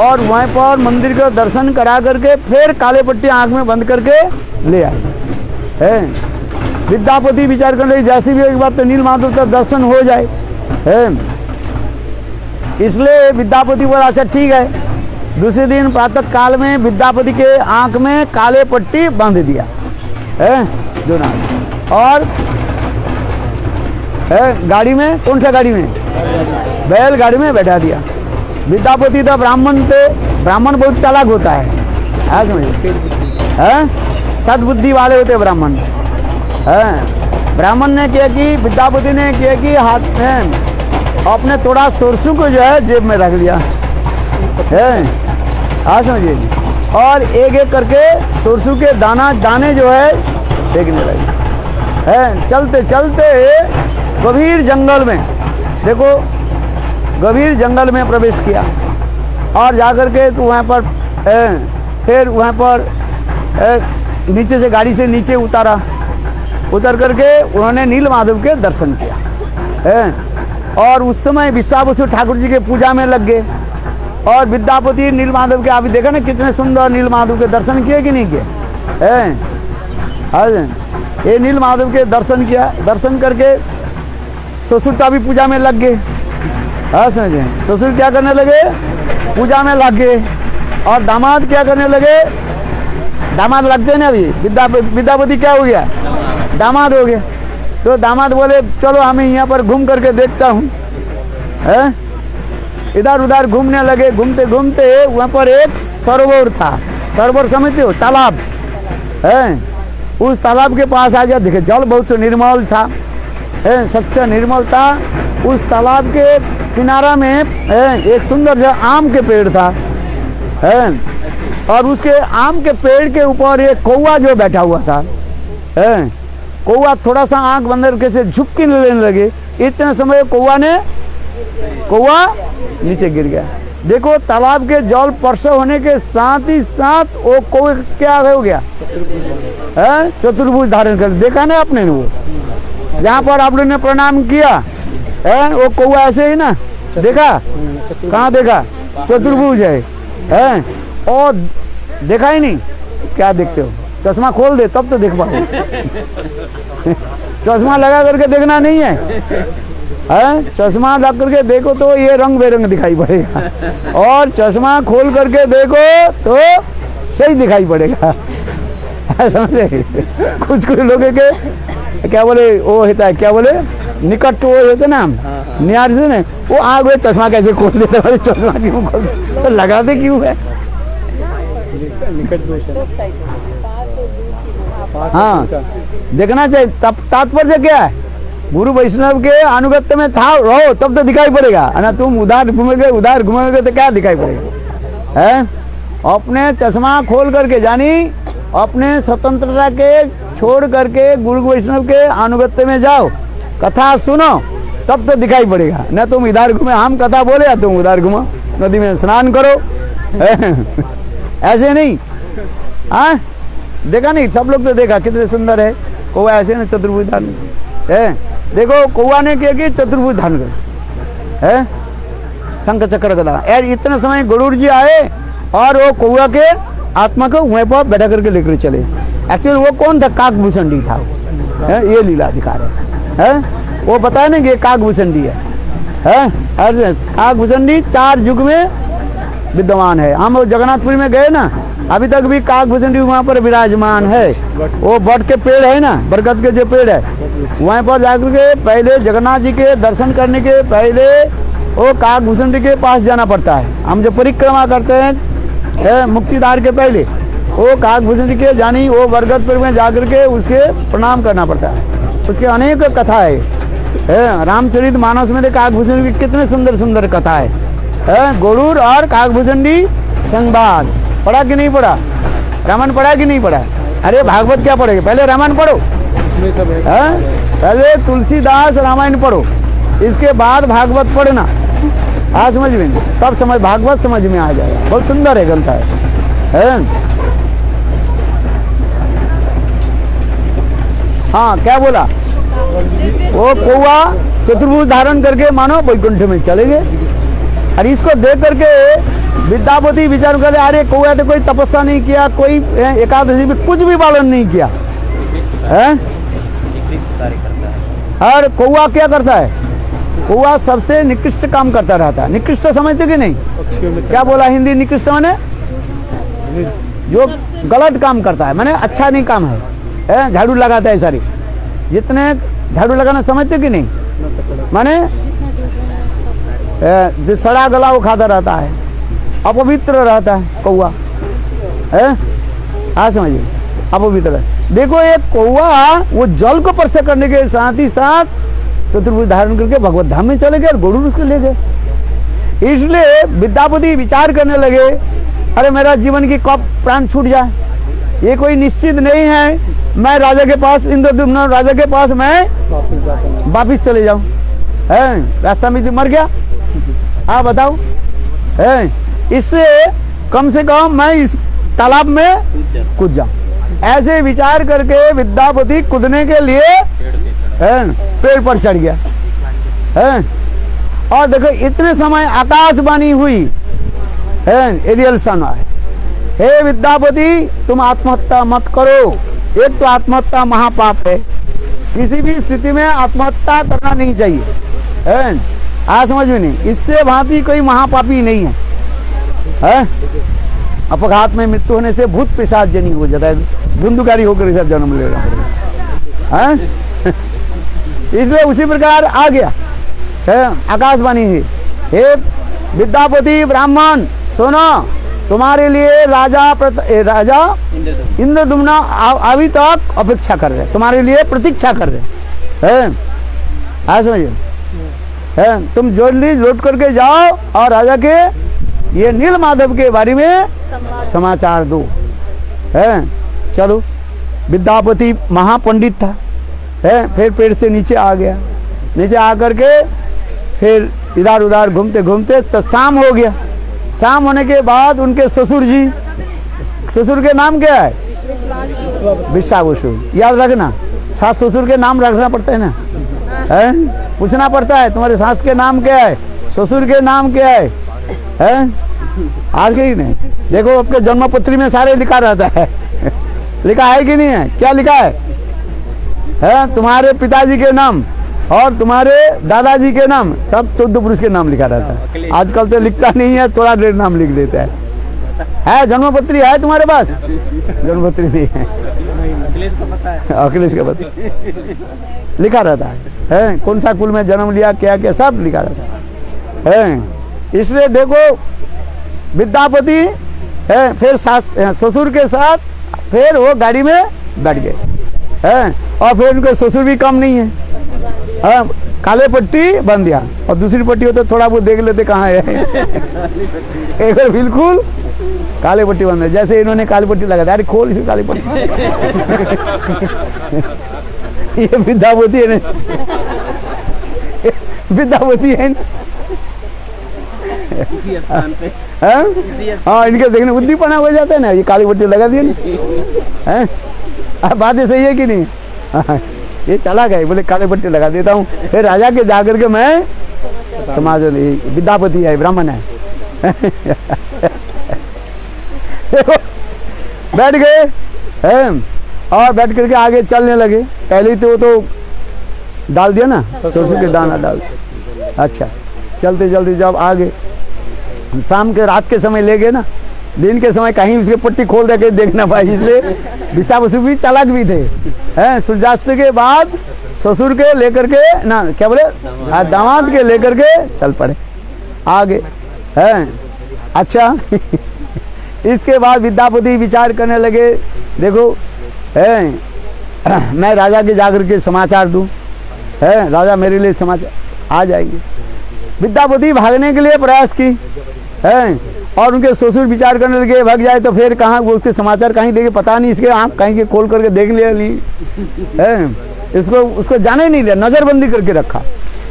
और वहीं पर मंदिर का दर्शन करा करके फिर काले पट्टी आँख में बंद करके ले आए है। विद्यापति विचार करने लगे जैसी भी एक बात तो नील माधव का दर्शन हो जाए है, इसलिए विद्यापति बोला अच्छा ठीक है। दूसरे दिन प्रातः काल में विद्यापति के आँख में काले पट्टी बांध दिया है जो ना, और है गाड़ी में, कौन सा गाड़ी में, बैल गाड़ी में बैठा दिया। विद्यापति तो ब्राह्मण थे, ब्राह्मण बहुत चालाक होता है समझिए है, सद्बुद्धि वाले होते ब्राह्मण है। ब्राह्मण ने क्या कि विद्यापति ने क्या कि हाथ में अपने थोड़ा सरसों को जो है जेब में रख लिया है समझिए, और एक एक करके सरसों के दाने जो है फेंकने लगे है। चलते चलते गंभीर जंगल में, देखो गंभीर जंगल में प्रवेश किया और जाकर के तो वहाँ पर फिर वहाँ पर नीचे से गाड़ी से नीचे उतर करके उन्होंने नील माधव के दर्शन किया है। और उस समय बिस्सा बसु ठाकुर जी के पूजा में लग गए और विद्यापति नील माधव के, अभी देखा ना कितने सुंदर नील माधव के दर्शन किए कि नहीं किए है। ये नील माधव के दर्शन किया, दर्शन करके ससुर का भी पूजा में लग गए, हाँ समझे। ससुर क्या करने लगे, पूजा में लग गए, और दामाद क्या करने लगे, दामाद लगते हैं ना अभी, विद्यापति क्या हो गया, दामाद हो गए तो दामाद बोले चलो हमें यहाँ पर घूम करके देखता हूँ। है इधर उधर घूमने लगे, घूमते घूमते वहाँ पर एक सरोवर था। सरोवर समझते हो, तालाब है। उस तालाब के पास आ गया, देखे जल बहुत निर्मल था, है सच्चा निर्मल था। उस तालाब के किनारा में एक सुंदर सा आम के पेड़ था, है और उसके आम के पेड़ के ऊपर एक कौवा जो बैठा हुआ था, है कौवा थोड़ा सा आंख बंद करके से झुपकी लेने लगे। इतने समय कौवा नीचे गिर गया। देखो तालाब के जल परसव होने के साथ ही साथ वो कौवे क्या हो गया, है चतुर्भुज धारण कर। देखा ना आपने वो जहाँ पर आप लोग ने प्रणाम किया, है वो कौवा ऐसे ही ना देखा, कहाँ देखा, चतुर्भुज है और देखा ही नहीं। क्या देखते हो, चश्मा खोल दे तब तो देख पाओ। चश्मा लगा करके देखना नहीं है, चश्मा लगा करके देखो तो ये रंग बेरंग दिखाई पड़ेगा, और चश्मा खोल करके देखो तो सही दिखाई पड़ेगा। समझे? कुछ लोग के क्या बोले वो होता है, क्या बोले निकट वो होते ना नियार से ना, वो आग चश्मा कैसे खोल देते, बोले चश्मा क्यों खोल दे, तो लगाते क्यों है। हाँ देखना चाहिए। तब तात्पर्य क्या है, गुरु वैष्णव के अनुगत्य में था रहो तब तो दिखाई पड़ेगा, ना तुम उधार घूमेगे तो क्या दिखाई पड़ेगा, है अपने चश्मा खोल करके जानी अपने स्वतंत्रता के छोड़ करके गुरु वैष्णव के अनुगत्य में जाओ, कथा सुनो तब तो दिखाई पड़ेगा। न तुम इधर घूमे, हम कथा बोले या तुम उधर घूमो, नदी में स्नान करो। ऐसे नहीं, हाँ देखा नहीं, सब लोग तो देखा कितने सुंदर है कौवा ऐसे ना चतुर्भुज धारण है। देखो कौवा ने क्या कि चतुर्भुज धारण कर, है शंख चक्र गदा। यार इतने समय गरुड़ जी आए और वो कौवा के आत्मा को वहीं पर बैठा करके लेकर चले। एक्चुअली वो कौन था, काकभूषणी था, ये लीला अधिकार है। वो बताया ना कि काकभूषणी है, काकभूषणी 4 युग में विद्यमान है। हम जगन्नाथपुरी में गए ना, अभी तक भी काकभूषणी वहाँ पर विराजमान है। वो बट के पेड़ है ना, बरगद के जो पेड़ है, वहाँ पर जाकर के पहले जगन्नाथ जी के दर्शन करने के पहले वो काकभूषणी के पास जाना पड़ता है। हम जो परिक्रमा करते हैं मुक्तिदार के पहले, वो काकभूषणी के जानी वो बरगद पेड़ में जाकर के उसके प्रणाम करना पड़ता है। उसके अनेक कथा है, रामचरित मानस में काकभूषणी की कितने सुंदर सुंदर कथा है। गरुड़ और काकभूषणी संवाद पढ़ा कि नहीं पढ़ा, रामायण पढ़ा कि नहीं पढ़ा। अरे भागवत क्या पढ़ेगा, पहले रामायण पढ़ो, पहले तुलसीदास रामायण पढ़ो, इसके बाद भागवत पढ़ना। आज समझ में, तब समझ भागवत समझ में आ जाएगा। बहुत सुंदर है ग्रंथ है। हाँ क्या बोला, वो कौवा चतुर्भुज धारण करके मानो वैकुंठ में चले गए। और इसको देख करके विद्यापति विचार करे, अरे कौवा तो कोई तपस्या नहीं किया, कोई एकादशी में कुछ भी पालन नहीं किया है। और कौवा क्या करता है, कौवा सबसे निकृष्ट काम करता रहता है। निकृष्ट समझते कि नहीं, क्या बोला हिंदी निकृष्ट माने जो गलत काम करता है, माने अच्छा नहीं काम है। झाड़ू लगाता है सारी, जितने झाड़ू लगाना समझते कि नहीं, माने जो सड़ा गला वो खाता रहता है, अपवित्र रहता है कौवा, है हाँ समझिए अपवित्र। देखो एक कौवा वो जल को स्पर्श करने के साथ ही साथ चतुर्भुज धारण करके भगवत धाम में चले गए और गरुड़ उसको ले गए। इसलिए विद्यापति विचार करने लगे, अरे मेरा जीवन की कब प्राण छूट जाए, ये कोई निश्चित नहीं है। मैं राजा के पास, इंद्रद्युम्न राजा के पास मैं वापिस चले जाऊं, है रास्ता में मर गया। हाँ बताओ, है इससे कम से कम मैं इस तालाब में कूद जाऊं। ऐसे विचार करके विद्यापति कूदने के लिए पेड़ पर चढ़ गया है। और देखो इतने समय आकाशवाणी हुई है, एरियल सन है, हे विद्यापति तुम आत्महत्या मत करो, एक तो आत्महत्या महापाप है, किसी भी स्थिति में आत्महत्या करना नहीं चाहिए, है आज समझ में नहीं। इससे भांति कोई महापापी नहीं है। अपघात में मृत्यु होने से भूत पिशाच जनी हो जाता है, धुंधुकारी होकर सब जन्म लेगा। इसलिए उसी प्रकार आ गया है आकाशवाणी ही, हे विद्यापति ब्राह्मण सुनो, तुम्हारे लिए राजा इंद्रदुम्न अभी तक अपेक्षा कर रहे, तुम्हारे लिए प्रतीक्षा कर रहे हैं। हाँ समझिए, है तुम जल्दी लौट करके जाओ और राजा के ये नील माधव के बारे में समाचार दो। है चलो, विद्यापति महापंडित था, है फिर पेड़ से नीचे आ गया, नीचे आकर के फिर इधर उधर घूमते घूमते तो शाम हो गया। शाम होने के बाद उनके ससुर जी, ससुर के नाम क्या है? विश्वावसु। याद रखना, सास ससुर के नाम रखना पड़ता है ना, है पूछना पड़ता है तुम्हारे सास के नाम क्या है, ससुर के नाम क्या है? आगे ही नहीं, देखो आपके जन्म पत्री में सारे लिखा रहता है लिखा है कि नहीं है? क्या लिखा है? तुम्हारे पिताजी के नाम और तुम्हारे दादाजी के नाम, सब 14 पुरुष के नाम लिखा रहता है। आजकल तो लिखता नहीं है, थोड़ा देर नाम लिख देता है जन्म पत्री है तुम्हारे पास? जन्म पत्री नहीं है, अखिलेश का पत्र लिखा रहता है, कौन सा कुल में जन्म लिया, क्या क्या सब लिखा रहता है। इसलिए देखो विद्यापति है फिर ससुर के साथ फिर वो गाड़ी में बैठ गए हैं, और फिर उनके ससुर भी कम नहीं है, काले पट्टी बन दिया, और दूसरी पट्टी हो तो थोड़ा बहुत देख लेते कहाँ है एक बार बिल्कुल काले पट्टी बन दिया, जैसे इन्होंने काली पट्टी लगा दी, अरे खोल इसे काली पट्टी ये विद्यापति है, विद्यापति है हाँ, इनके देखने उद्दीपना हो जाता है ना, ये काली पट्टी लगा दिया बात सही है कि नहीं? ये चला गया, बोले काले पट्टी लगा देता हूँ, फिर राजा के जाकर के मैं समाज विद्यापति है, ब्राह्मण है बैठ गए और बैठ करके आगे चलने लगे। पहले ही तो डाल दिया ना, सरसों के दाना डाल, अच्छा चलते चलते जब आगे शाम के रात के समय ले गए ना, दिन के समय कहीं उसके पट्टी खोल दे के देखना पाए, इसलिए विश्वावसु भी चालाक भी थे, हैं सूर्यास्त के बाद ससुर के लेकर के ना क्या बोले दामाद के लेकर के चल पड़े आगे, हैं अच्छा इसके बाद विद्यापति विचार करने लगे, देखो मैं राजा के जाकर के समाचार दूं, है राजा मेरे लिए समाचार आ जाएंगे। विद्यापति भागने के लिए प्रयास की, है और उनके ससुर विचार करने लगे भाग जाए तो फिर कहाँ उसके समाचार कहीं देखे, पता नहीं इसके आँख कहीं के खोल करके देख लिया नहीं, है इसको उसको जाने नहीं दिया, नजरबंदी करके रखा।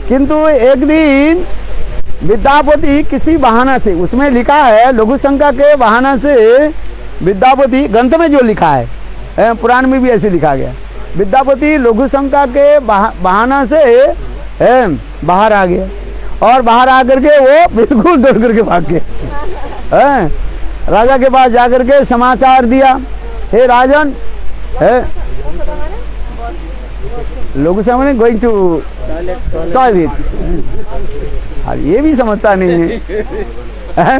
किंतु एक दिन विद्यापति किसी बहाना से, उसमें लिखा है लघु शंका के बहाना से विद्यापति, ग्रंथ में जो लिखा है पुराण में भी ऐसे लिखा गया, विद्यापति लघु शंका के बहाना से बाहर आ गया, और बाहर आकर के वो बिल्कुल दौड़ करके भाग गए, राजा के पास जाकर के समाचार दिया, हे राजन, लोग सामने गोइंग टू टॉयलेट, ये भी समझता नहीं है,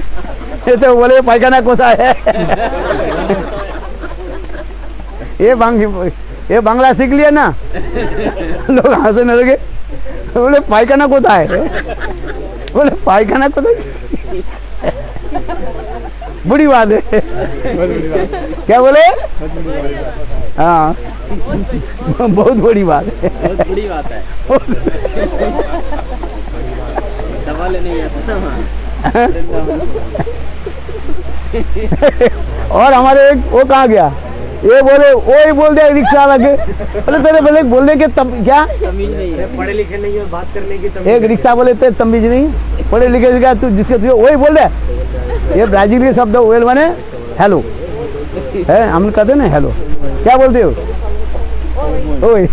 ये तो बोले पायखाना कोसा है ये बांग्ला सीख लिया ना लोग हंसने लगे, बोले पायखाना कोता है, बोले पायखाना कोता बुरी बात है क्या बोले? हाँ बहुत बड़ी बात है, बहुत बड़ी बात है दवा लेने और हमारे एक वो कहाँ गया, ये बोले वो ही बोल दिया रिक्शा लगे, बोले तेरे बोले बोलने के तब क्या तमीज नहीं है, पढ़े लिखे नहीं है, बात करने की तमीज, एक रिक्शा बोले तेरे तमीज नहीं, पढ़े लिखे का तू जिसके तू वही बोल रहे, ये ब्राजील के शब्द वेल माने हेलो है, हम कहते ना हेलो, क्या बोलते हो ओए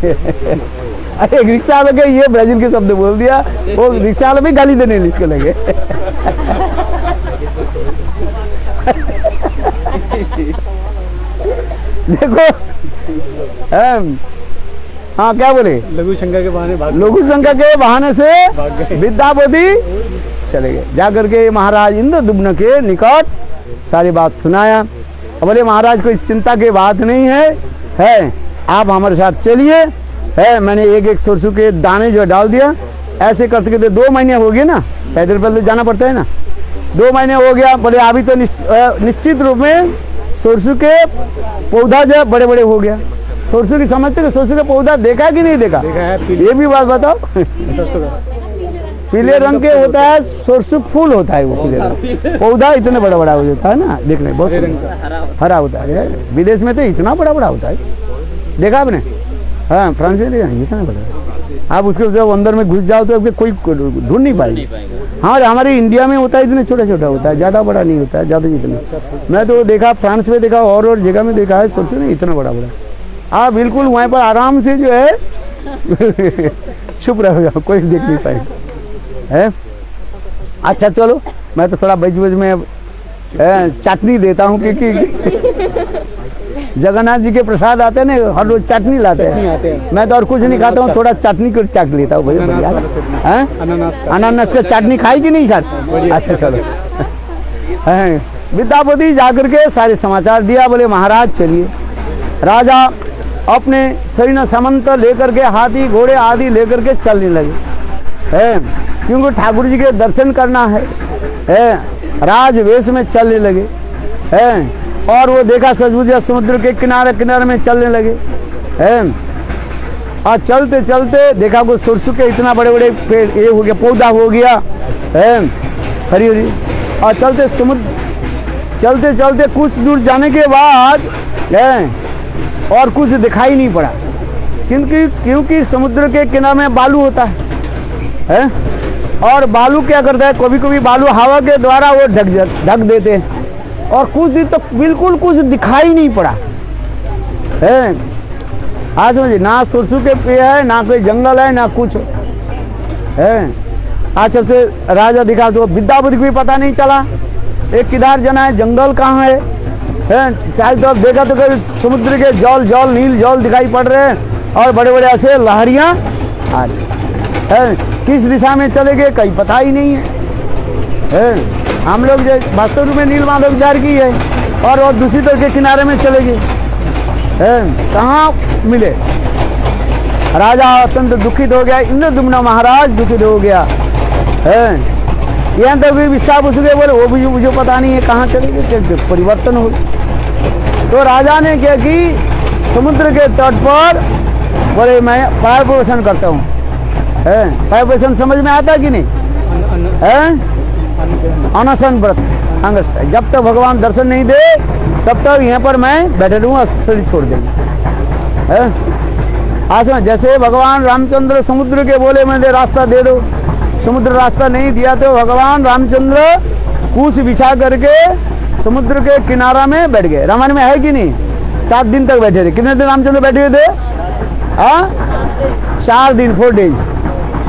अरे एक रिक्शा लगे ये ब्राजील के शब्द बोल दिया, वो रिक्शा वाले भी गाली देने लिखने लगे देखो हाँ क्या बोले, लघु शंका के बहाने भाग, लघु शंका के बहाने से विद्यापति चले गए, जाकर के महाराज इंद्रदुम्न के निकट सारी बात सुनाया। बोले महाराज कोई चिंता की बात नहीं है आप हमारे साथ चलिए है, मैंने एक एक सरसों के दाने जो डाल दिया, ऐसे करते करते 2 महीने हो गए ना, पैदल पैदल जाना पड़ता है ना, 2 महीने हो गया। बोले अभी तो निश्चित रूप में सरसों के पौधा जो बड़े बड़े हो गया। सरसों की समझते कि सरसों का पौधा देखा कि नहीं देखा? देखा है। ये भी बात बताओ। सरसों का पीले रंग के होता है, सरसों फूल होता है वो पीले रंग, पौधा इतने बड़ा बड़ा हो जाता है ना, देखने बहुत हरे रंग सुंदर। हरा होता है, विदेश में तो इतना बड़ा बड़ा होता है, देखा आपने? हाँ, फ्रांस में इतना बड़ा। आप उसके जब अंदर में घुस जाओ तो आपके कोई ढूंढ नहीं पाएगा। हाँ, हमारे इंडिया में होता है इतने छोटा छोटा होता है, ज़्यादा बड़ा नहीं होता है, ज़्यादा जितना मैं तो देखा फ्रांस में देखा और जगह में देखा है, सरसों नहीं इतना बड़ा बड़ा। आप बिल्कुल वहाँ पर आराम से जो है चुप रह जाओ, कोई देख नहीं पाएगा है। अच्छा चलो, मैं तो थोड़ा बीच बीच में चटनी देता हूँ, क्योंकि जगन्नाथ जी के प्रसाद आते हैं ना, हर रोज चटनी लाते हैं। मैं तो और कुछ नहीं खाता हूँ, थोड़ा चटनी को चाट लेता हूँ। अनानास का चटनी खाई कि नहीं खाते? अच्छा चलो। विद्यापति जाकर के सारे समाचार दिया, बोले महाराज चलिए। राजा अपने सैन्य सामंत लेकर के, हाथी घोड़े आदि लेकर के चलने लगे है, क्योंकि ठाकुर जी के दर्शन करना है, राजवेश में चलने लगे है। और वो देखा सचमुच समुद्र के किनारे किनारे में चलने लगे है। और चलते चलते देखा वो सरसों के इतना बड़े बड़े पेड़ ये हो गया, पौधा हो गया है, हरी हरी। और चलते चलते चलते कुछ दूर जाने के बाद है, और कुछ दिखाई नहीं पड़ा, क्योंकि समुद्र के किनारे में बालू होता है। और बालू क्या करता है, कभी कभी बालू हवा के द्वारा वो ढक देते हैं, और कुछ दिन तो बिल्कुल कुछ दिखाई नहीं पड़ा है। आज समझिए, ना सरसों के पेड़ है, ना कोई जंगल है, ना कुछ है। आज से राजा दिखा तो विद्यापति को भी पता नहीं चला एक किधर जाना है, जंगल कहाँ है। चाहे तो देखा तो समुद्र के जल नील जल दिखाई पड़ रहे हैं, और बड़े बड़े ऐसे लहरियाँ आ रही है। किस दिशा में चले गए कहीं पता ही नहीं है। हम लोग जो वास्तव में नील माधव विचार की है, और वो दूसरी तरफ के किनारे में चले गए, कहाँ मिले। राजा अत्यंत दुखित हो गया, इंद्रद्युम्न महाराज दुखित हो गया है। यहाँ तक भी विस्तार पूछ गए, बोले वो भी मुझे पता नहीं है कहाँ चले गए, परिवर्तन हो। तो राजा ने क्या कि समुद्र के तट पर बोले मैं पैर प्रवेशन करता हूँ। पैर प्रवेशन समझ में आता कि नहीं है? अनशन व्रत अंगस, जब तक भगवान दर्शन नहीं दे तब तक यहाँ पर मैं बैठे रहूँगा, शरीर छोड़ देंगे। आसमान जैसे भगवान रामचंद्र समुद्र के बोले मुझे रास्ता दे दो, समुद्र रास्ता नहीं दिया तो भगवान रामचंद्र कूस बिछा करके समुद्र के किनारा में बैठ गए। रामायण में है कि नहीं? 7 दिन तक बैठे थे। कितने दिन रामचंद्र बैठे हुए थे? 4 दिन, 4 डेज।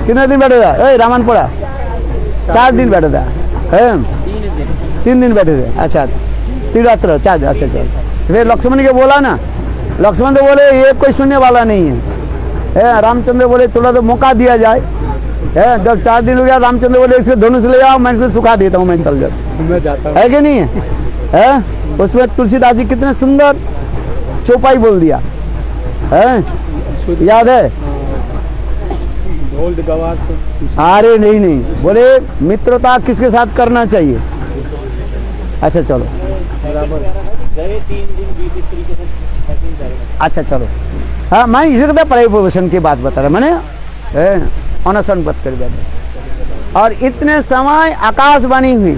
कितने दिन बैठे था? रामायण पढ़ा? 4 दिन बैठा था। 3 दिन बैठे थे। अच्छा, 3 रात्र। अच्छा, फिर लक्ष्मण के बोला ना, लक्ष्मण तो बोले ये कोई सुनने वाला नहीं है। रामचंद्र बोले थोड़ा तो मौका दिया जाए। जब 4 दिन हो गया, रामचंद्र बोले इसके धनुष ले आओ, मैं इसको सुखा देता हूँ, मैं चल जाता हूँ। है कि नहीं है? उसमें तुलसीदास जी कितने सुंदर चौपाई बोल दिया है, याद है? अरे नहीं, बोले मित्रता किसके साथ करना चाहिए। अच्छा चलो, गए 3 दिन बीत इस तरीके से। अच्छा चलो, हाँ मैं इसी तरह परिवेशन की बात बता रहा, मैंने अनशन व्रत कर दिया। और इतने समय आकाशवाणी हुई,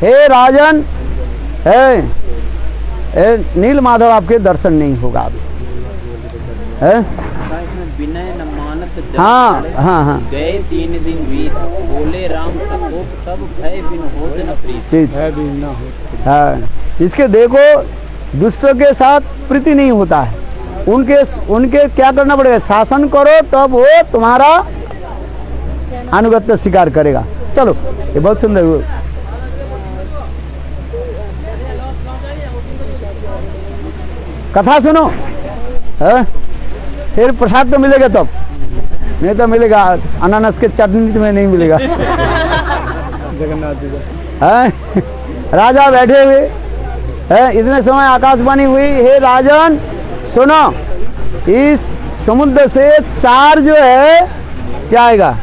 हे राजन, नील माधव आपके दर्शन नहीं होगा अब। विनय न मानत हाँ गए 3 दिन बीत, बोले राम सकोप तब भय बिन होत न प्रीत। हाँ, इसके देखो दुष्टों के साथ प्रीति नहीं होता है, उनके क्या करना पड़ेगा, शासन करो तब वो तुम्हारा अनुगत्य स्वीकार करेगा। चलो, ये बहुत सुंदर। कथा सुनो, फिर प्रसाद तो मिलेगा तब, नहीं तो मिलेगा अनानास के चटनी में नहीं मिलेगा। जगन्नाथ जी का राजा बैठे हुए इतने समय आकाशवाणी हुई, हे राजन सुनो, इस समुद्र से 4 जो है क्या आएगा,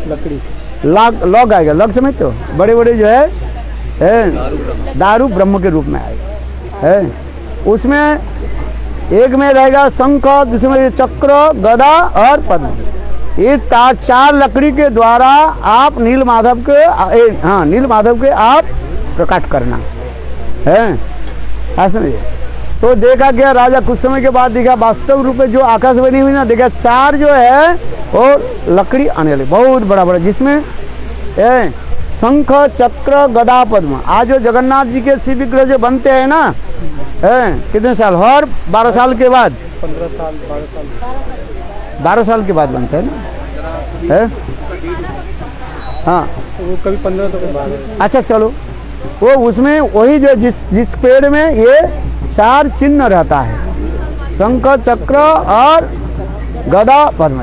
लकड़ी, लॉग आएगा। लॉग समझते हो, बड़े बड़े जो है दारू ब्रह्म के रूप में आएगा है। उसमें एक में रहेगा शंख, दूसरे में चक्र, गदा और पद्म। ये 4 लकड़ी के द्वारा आप नील माधव के आप प्रकट करना है, समझिए। तो देखा गया राजा कुछ समय के बाद देखा वास्तव रूप में जो आकाश बनी हुई ना, देखा 4 जो है वो लकड़ी आने लगी, बहुत बड़ा बड़ा, जिसमें शंख, चक्र, गदा, पद्म। आज जो जगन्नाथ जी के शिव विग्रह जो बनते हैं ना, कितने साल, हर 12 साल के बाद, 15 साल 12 साल 12 साल के बाद बनते हैं ना, है? हाँ, वो कभी 15 तो कभी 12। अच्छा चलो, वो उसमें वही जो जिस पेड़ में ये 4 चिन्ह रहता है, शंख, चक्र और गदा, पद्म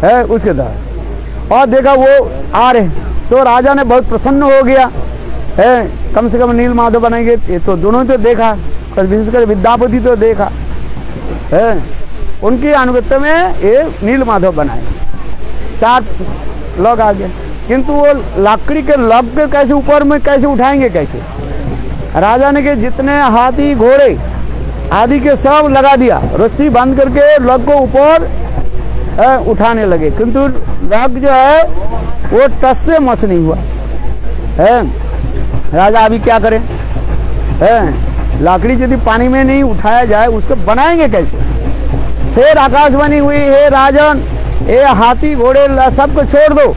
है, उसके द्वारा। और देखा वो आ रहे, तो राजा ने बहुत प्रसन्न हो गया है, कम से कम नील माधव बनाएंगे। ये तो दोनों तो देखा, पर विशेषकर विद्यापति तो देखा है, उनकी अनुगत्य में ये नील माधव बनाए। 4 लोग आ गए, किंतु वो लकड़ी के लग के कैसे ऊपर में कैसे उठाएंगे, कैसे? राजा ने के जितने हाथी घोड़े आदि के सब लगा दिया, रस्सी बांध करके लग को ऊपर उठाने लगे, किंतु लग जो है वो टस से मस नहीं हुआ है। राजा अभी क्या करें है, लकड़ी यदि पानी में नहीं उठाया जाए उसको बनाएंगे कैसे? फिर आकाशवाणी हुई, हे राजन, ये हाथी घोड़े सबको छोड़ दो,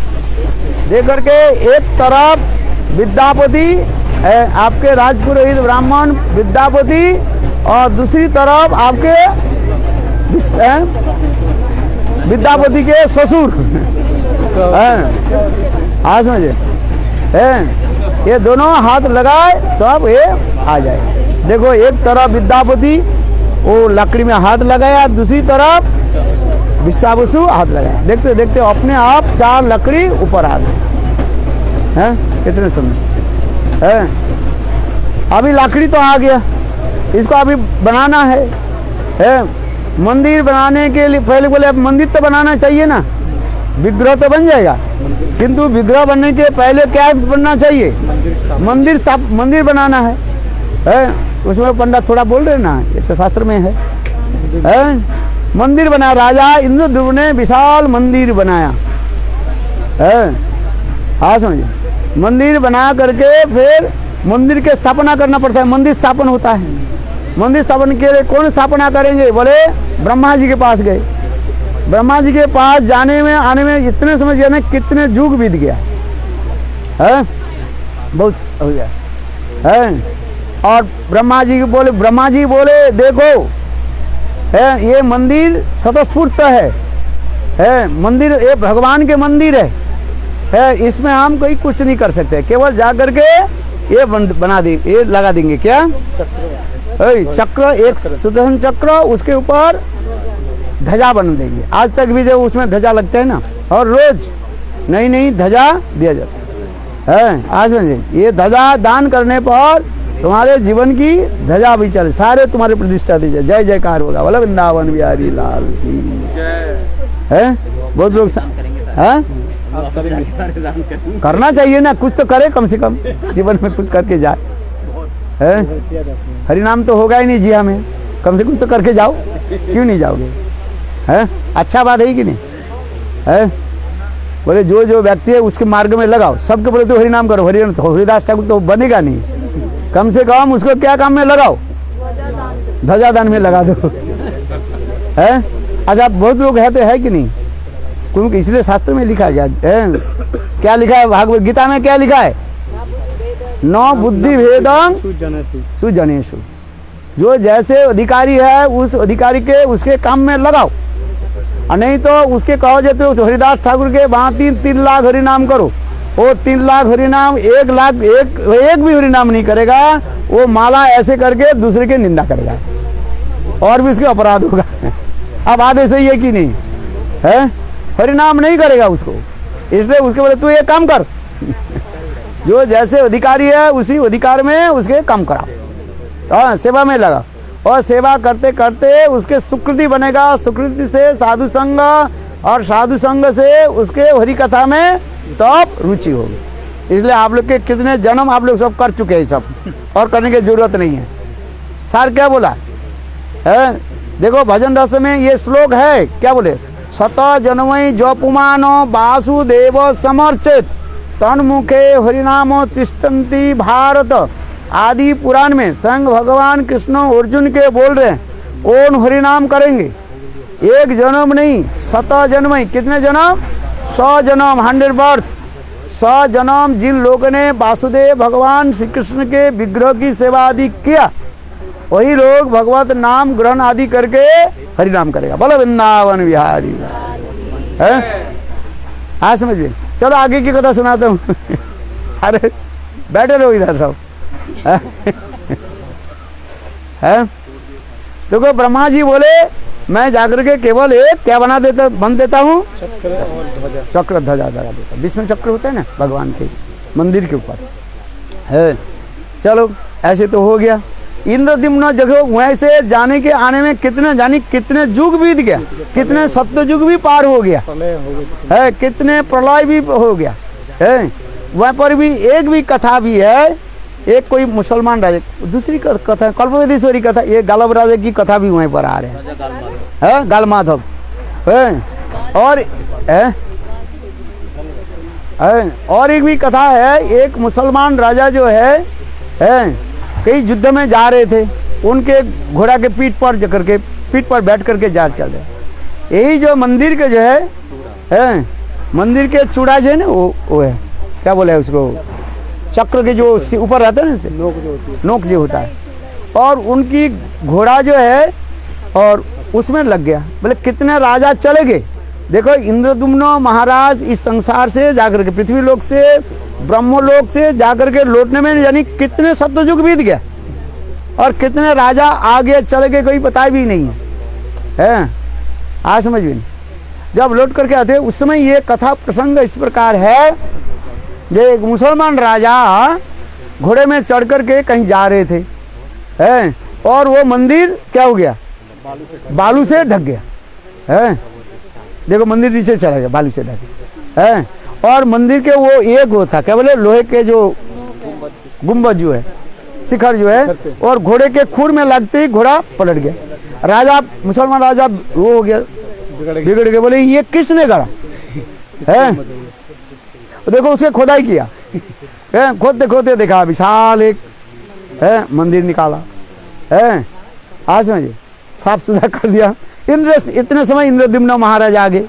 दे करके एक तरफ विद्यापति आपके राजपुरोहित ब्राह्मण विद्यापति और दूसरी तरफ आपके विद्यापति के ससुर, आज समझे, ये दोनों हाथ लगाए तो अब ये आ जाए। देखो एक तरफ विद्यापति वो लकड़ी में हाथ लगाया, दूसरी तरफ विश्वावसु हाथ लगाया, देखते देखते अपने आप 4 लकड़ी ऊपर आ गए हैं। कितने सुंदर है। अभी लकड़ी तो आ गया, इसको अभी बनाना है। मंदिर बनाने के लिए पहले बोले अब मंदिर तो बनाना चाहिए ना, विग्रह तो बन जाएगा, किंतु विग्रह बनने के पहले क्या बनना चाहिए? मंदिर बनाना है। उसमें पंडित थोड़ा बोल रहे ना, ये तो शास्त्र में है। मंदिर बनाया, राजा इंद्रद्युम्न ने विशाल मंदिर बनाया है। हाँ समझिए, मंदिर बना करके फिर मंदिर के स्थापना करना पड़ता है, मंदिर स्थापन होता है। मंदिर स्थापन के लिए कौन स्थापना करेंगे? बोले ब्रह्मा जी के पास गए। ब्रह्मा जी के पास जाने में आने में इतने समय जाने कितने युग बीत गया है, बहुत हो गया है। और ब्रह्मा जी बोले देखो है, ये मंदिर स्वतःस्फूर्त है, मंदिर ये भगवान के मंदिर है, इसमें हम कोई कुछ नहीं कर सकते, केवल जा करके ये बना दे, ये लगा देंगे क्या चक्र, एक सुदर्शन चक्र, उसके ऊपर ध्वजा बना देंगे। आज तक भी जो उसमें ध्वजा लगते हैं ना, और रोज नई नई ध्वजा दिया जाता है। आज में ये ध्वजा दान करने पर तुम्हारे जीवन की ध्वजा भी चले, सारे तुम्हारे प्रतिष्ठा दी जाए, जय जयकार होगा, बोला वृंदावन बिहारी लाल की है। बहुत लोग करना चाहिए ना, कुछ तो करे कम से कम, जीवन में कुछ करके जाए है। हरि नाम तो होगा ही नहीं जिया में, कम से कम तो करके जाओ, क्यों नहीं जाओगे है? अच्छा बात है कि नहीं है? बोले जो व्यक्ति है उसके मार्ग में लगाओ, सबके बोले तो हरि नाम करो, हरिदास ठाकुर तो बनेगा नहीं, कम से कम उसको क्या काम में लगाओ? ध्वजा दान में लगा दो है। अच्छा बहुत लोग है तो है कि नहीं, क्योंकि इसलिए शास्त्र में लिखा गया है, क्या लिखा है भागवत गीता में, क्या लिखा है? नौ बुद्धि भेदं सुजनेषु, जो जैसे अधिकारी है उस अधिकारी के उसके काम में लगाओ, और नहीं तो उसके कहो जाते हो तो हरिदास ठाकुर के वहाँ 3 लाख हरि नाम करो, वो 3 लाख हरि नाम 1 लाख एक भी हरि नाम नहीं करेगा, वो माला ऐसे करके दूसरे की निंदा करेगा और भी उसके अपराध होगा। अब बात ऐसे ही है कि नहीं है? हरि नाम नहीं करेगा उसको, इसलिए उसके बोले तू ये काम कर जो जैसे अधिकारी है उसी अधिकार में उसके काम करा, हाँ सेवा में लगा। और सेवा करते करते उसके सुकृति बनेगा, सुकृति से साधु संग, और साधु संग से उसके हरि कथा में तब रुचि होगी। इसलिए आप लोग के कितने जन्म आप लोग सब कर चुके हैं, सब और करने की जरूरत नहीं है। सार क्या बोला है, देखो भजन रस में ये श्लोक है, क्या बोले, शत जनमय जपुमानो वासुदेव समर्चित तन्मुखे हरिनाम तिष्ठन्ति भारत आदि पुराण में संग भगवान कृष्ण अर्जुन के बोल रहे हैं, कौन हरिनाम करेंगे, एक जन्म नहीं 100 जन्म, कितने जन्म, 100 जन्म, 100 बर्थ, 100 जन्म जिन लोगों ने वासुदेव भगवान श्री कृष्ण के विग्रह की सेवा आदि किया, वही लोग भगवत नाम ग्रहण आदि करके हरि नाम करेगा। बोलो वृंदावन बिहारी है। हाँ समझिए, चलो आगे की कथा सुनाता हूँ। सारे बैठे रहो इधर सब। है देखो ब्रह्मा जी बोले मैं जाकर के केवल एक क्या बन देता हूँ, चक्र ध्वजा लगा देता। विष्णु चक्र होता है ना भगवान के मंदिर के ऊपर है। चलो ऐसे तो हो गया। इंद्रद्युम्न जगह वहीं से जाने के आने में कितने जानी कितने युग बीत गया, कितने सत्य युग भी पार हो गया है, कितने प्रलय भी हो गया है। वहाँ पर भी एक भी कथा भी है, एक कोई मुसलमान राजा, दूसरी कथा कल्पवेदीश्वरी कथा, ये गालब राजा की कथा भी वहीं पर आ रहे हैं, गाल माधव है। और एक भी कथा है, एक मुसलमान राजा जो है कई युद्ध में जा रहे थे, उनके घोड़ा के पीठ पर बैठ करके जा चल रहे। यही जो मंदिर के जो है मंदिर के चूड़ा जो है ना वो है, क्या बोले उसको, चक्र के जो ऊपर रहते हैं ना, नोक जो होता है, और उनकी घोड़ा जो है और उसमें लग गया। बोले कितने राजा चले गए। देखो इंद्रद्युम्न महाराज इस संसार से जाकर के, पृथ्वी लोक से ब्रह्मलोक से जाकर के लौटने में यानी कितने सतयुग बीत गया, और कितने राजा आगे चले गए कोई पता भी नहीं है। आज समझ में जब लौट करके आते उस समय ये कथा प्रसंग इस प्रकार है, जो एक मुसलमान राजा घोड़े में चढ़ करके कहीं जा रहे थे है, और वो मंदिर क्या हो गया, बालू से ढक गया है। देखो मंदिर नीचे चला गया, बालू से ढक गया है। और मंदिर के वो एक वो था, क्या बोले, लोहे के जो गुंबद जो है, शिखर जो है, और घोड़े के खुर में लगते ही घोड़ा पलट गया। राजा मुसलमान राजा वो हो गया, बिगड़ गया। बोले ये किसने गढ़ा है। देखो उसके खोदाई किया, खोदते खोदते देखा विशाल एक मंदिर निकाला है। आज समझिए साफ सुथरा कर दिया। इतने समय इंद्रद्युम्न महाराज आ गए।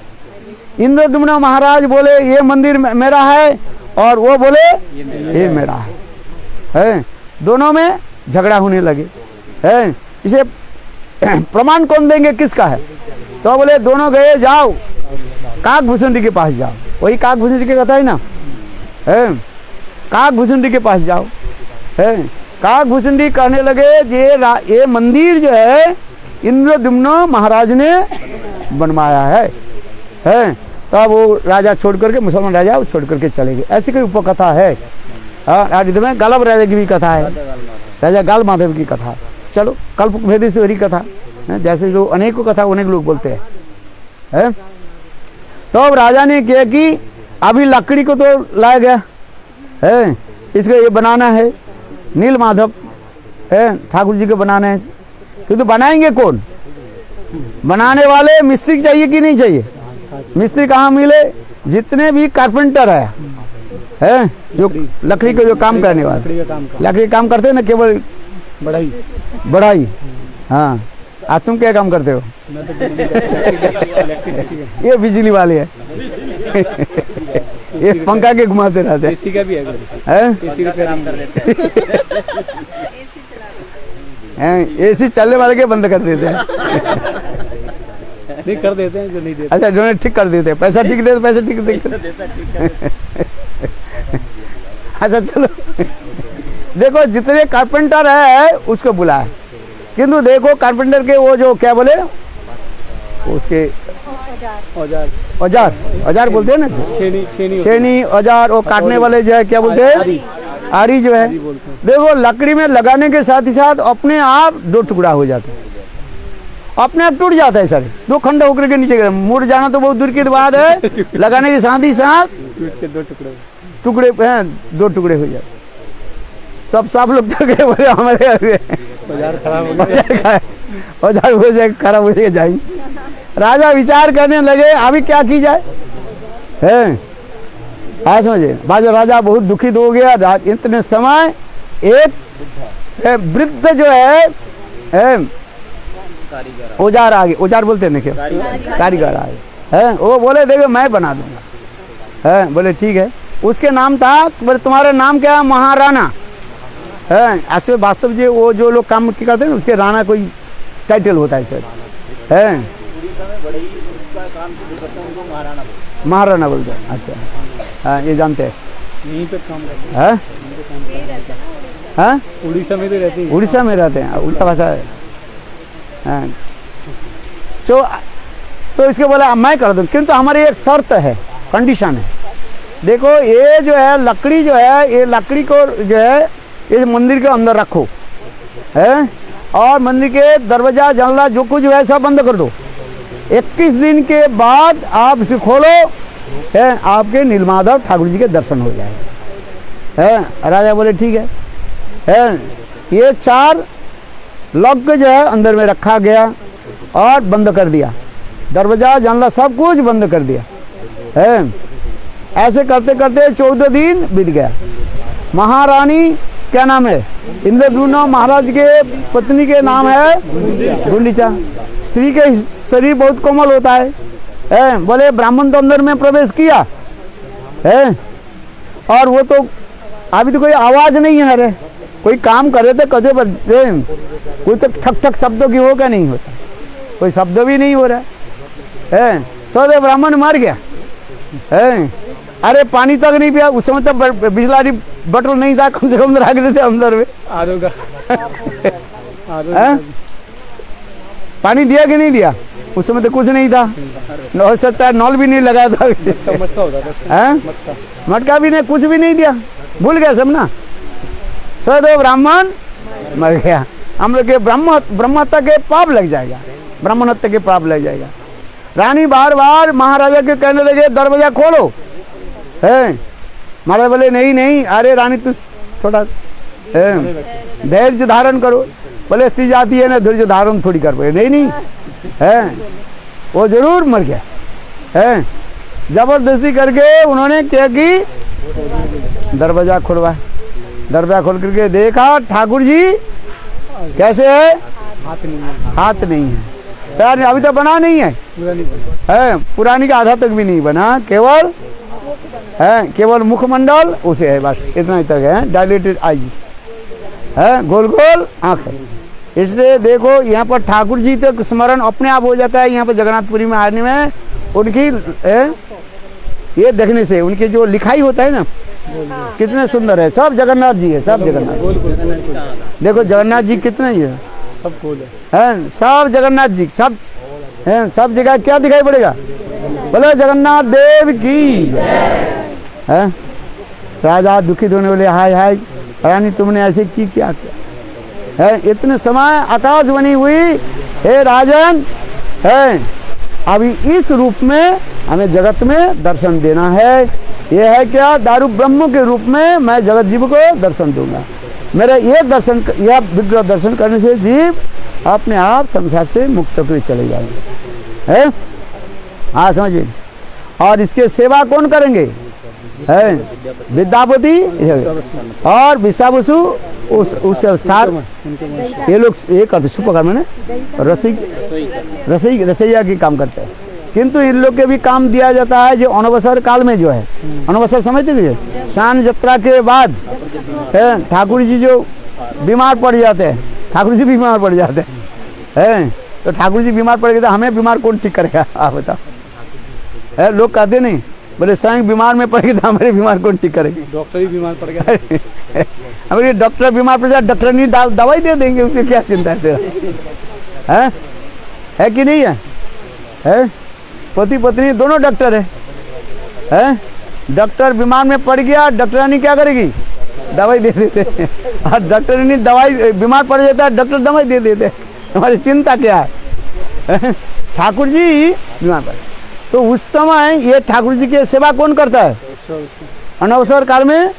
इंद्रद्युम्न महाराज बोले ये मंदिर मेरा है, और वो बोले ये मेरा है। दोनों में झगड़ा होने लगे है। इसे प्रमाण कौन देंगे किसका है, तो बोले दोनों गए, जाओ काकभूषुंडी के पास जाओ। वही काकभूषुंडी की कथा है ना है, काकभूषुंडी के पास जाओ है। काकभूषुंडी कहने लगे ये मंदिर जो है इंद्रद्युम्न महाराज ने बनवाया है। तब वो राजा छोड़ करके, मुसलमान राजा वो छोड़ करके चले गए। ऐसी कोई उपकथा है। आज में गालब राजा की भी कथा है, राजा गाल माधव की कथा। चलो कल्पवेदीश्वरी कथा है, जैसे जो अनेकों कथा अनेक लोग बोलते हैं। तो अब राजा ने किया कि अभी लकड़ी को तो लाया गया है, इसको ये बनाना है, नील माधव है ठाकुर जी को बनाना है, किंतु बनाएंगे कौन, बनाने वाले मिस्त्री चाहिए कि नहीं चाहिए। मिस्त्री कहाँ मिले, जितने भी कारपेंटर है जो लकड़ी को जो काम करने वाले, लकड़ी काम करते हैं ना, केवल बढ़ाई। हाँ आज तुम क्या काम करते हो, ये बिजली वाले है। ये पंखा के घुमाते रहते हैं। एसी का भी है, एसी चलने वाले के बंद कर देते हैं। नहीं कर देते हैं जो नहीं देते। अच्छा जो ठीक कर देते हैं, पैसा ठीक देते, पैसा ठीक देते। अच्छा चलो देखो जितने कारपेंटर है उसको बुलाए, किंतु देखो कारपेंटर के वो जो क्या बोले उसके औजार बोलते हैं ना, छेनी औजार, वो काटने वाले जो है क्या बोलते हैं, आरी जो है, आरी बोलते हैं। देखो लकड़ी में लगाने के साथ ही साथ अपने आप दो टुकड़ा हो जाता है, अपने आप टूट जाता है सर, दो खंड होकर के नीचे मुड़ जाना तो बहुत दूर की बात है, लगाने के साथ ही साथ टूट के दो टुकड़े टुकड़े हैं, दो टुकड़े हो जाते। सब लोग तो गए बोले हमारे बाजार खराब हो गया। औजार हो जाए, खराब हो जाए जाएंगे। राजा विचार करने लगे अभी क्या की जाए, है आया समझे। राजा बहुत दुखित हो गया। इतने समय एक वृद्ध जो है औजार आ गए, औजार बोलते हैं क्या, कारीगर आ गए है, वो बोले देखो मैं बना दूंगा, है बोले ठीक है। उसके नाम था, बोले तुम्हारा नाम क्या है, महाराणा है। ऐसे वास्तव जी वो जो लोग काम करते हैं उसके राणा कोई टाइटल होता है सर, है महाराणा बोलते हैं। अच्छा हाँ ये जानते हैं, यहीं पे काम करते हैं। हाँ उड़ीसा में तो रहते हैं। उड़ीसा में रहते हैं, उल्टा भाषा है। हाँ तो इसके बोला मैं कर दूँ, किंतु हमारी एक शर्त है, कंडीशन है। देखो ये जो है लकड़ी जो है, ये लकड़ी को जो है इस मंदिर के अंदर रखो, है, और मंदिर के दरवाजा जंगला जो कुछ है सब बंद कर दो। 21 दिन के बाद आप इसे खोलो, है, आपके नीलमाधव ठाकुर जी के दर्शन हो जाए, है। राजा बोले ठीक है। ये 4 लॉक जो है अंदर में रखा गया और बंद कर दिया, दरवाजा जंगला सब कुछ बंद कर दिया, है। ऐसे करते करते 14 दिन बीत गया। महारानी क्या नाम है, इंद्रद्युम्न महाराज के पत्नी के नाम है गुंडीचा। स्त्री के शरीर बहुत कोमल होता है। बोले ब्राह्मण तो अंदर में प्रवेश किया है, और वो तो अभी तो कोई आवाज नहीं है, अरे कोई काम कर रहे थे कजे पर, कोई तो ठक ठक शब्दों की हो क्या नहीं होता, कोई शब्द भी नहीं हो रहा है। सौदे ब्राह्मण मर गया है। अरे पानी तक नहीं पिया, उस समय तो बिजलारी बटल नहीं था, कम से कम रख देते अंदर में। पानी दिया कि नहीं दिया, उस समय तो कुछ नहीं था, हो सकता है नल भी नहीं लगाया था, मटका भी नहीं, कुछ भी नहीं दिया, भूल गया सब ना। सदैव ब्राह्मण मर गया। हम लोग के ब्रह्म हत्या के पाप लग जाएगा, ब्राह्मण हत्या के पाप लग जाएगा। रानी बार बार महाराजा के कहने लगे दरवाजा खोलो, है। महाराज बोले नहीं, अरे रानी तू थोड़ा धैर्य धारण करो। बोले स्त्री जाती है ना, धैर्य धारण थोड़ी कर पाए, नहीं है, वो जरूर मर गया, है। जबरदस्ती करके उन्होंने क्या की, दरवाजा खुलवाया। दरवाजा खोल करके देखा ठाकुर जी कैसे है, हाथ नहीं है, पैर अभी तक बना नहीं है, पुरानी का आधा तक भी नहीं बना, केवल है, केवल मुखमंडल उसे है, बस इतना ही तक है, डायलेटेड आईज है, गोल गोल आंख है। इसलिए देखो यहाँ पर ठाकुर जी तक स्मरण अपने आप हो जाता है। यहाँ पर जगन्नाथपुरी में आने में उनकी ये देखने से उनकी जो लिखाई होता है ना, कितने सुंदर है, सब जगन्नाथ जी है, सब जगन्नाथ। देखो जगन्नाथ जी कितने ही है, सब गोल है, सब जगन्नाथ जी, सब है, सब जगह क्या दिखाई पड़ेगा, बोलो जगन्नाथ देव की है। राजा दुखित होने वाले, हाय हाय रानी तुमने ऐसे की क्या किया है। इतने समय आकाशवाणी हुई, हे राजन है, अभी इस रूप में हमें जगत में दर्शन देना है। ये है क्या, दारू ब्रह्म के रूप में मैं जगत जीव को दर्शन दूंगा। मेरा ये दर्शन, यह विग्रह दर्शन करने से जीव अपने आप संसार से मुक्त होकर चले जाएंगे, है। हाँ समझिए। और इसके सेवा कौन करेंगे, है विद्यापति और विश्वावसु, उस सार ये लोग ये करते सुपकर्म में रसैया की काम करते हैं। किंतु इन लोग के भी काम दिया जाता है जो अनवसर काल में जो है, अनवसर समझते थे, शान यात्रा के बाद ठाकुर जी जो बीमार पड़ जाते हैं, ठाकुर जी बीमार पड़ जाते हैं, तो ठाकुर जी बीमार पड़ गए तो हमें बीमार कौन ठीक करेगा, आप बताओ। लोग कहते नहीं, बोले स्वयं बीमार में पड़ गए तो हमारे बीमार कौन ठीक करेंगे, डॉक्टर ही बीमार पड़ गया। हमारे डॉक्टर बीमार पड़ जाए, डॉक्टर नहीं दवाई दे देंगे, उससे क्या चिंता है तेरा, है कि नहीं है। पति पत्नी दोनों डॉक्टर है। डॉक्टर बीमार में पड़ गया, डॉक्टरानी क्या करेगी, दवाई दे देते हैं। और डॉक्टर नहीं, दवाई बीमार पड़ जाता है डॉक्टर दवाई दे देते हैं। हमारी चिंता क्या है? ठाकुर जी बीमार पड़े तो उस समय ये ठाकुर जी की सेवा कौन करता है? अनवसर काल में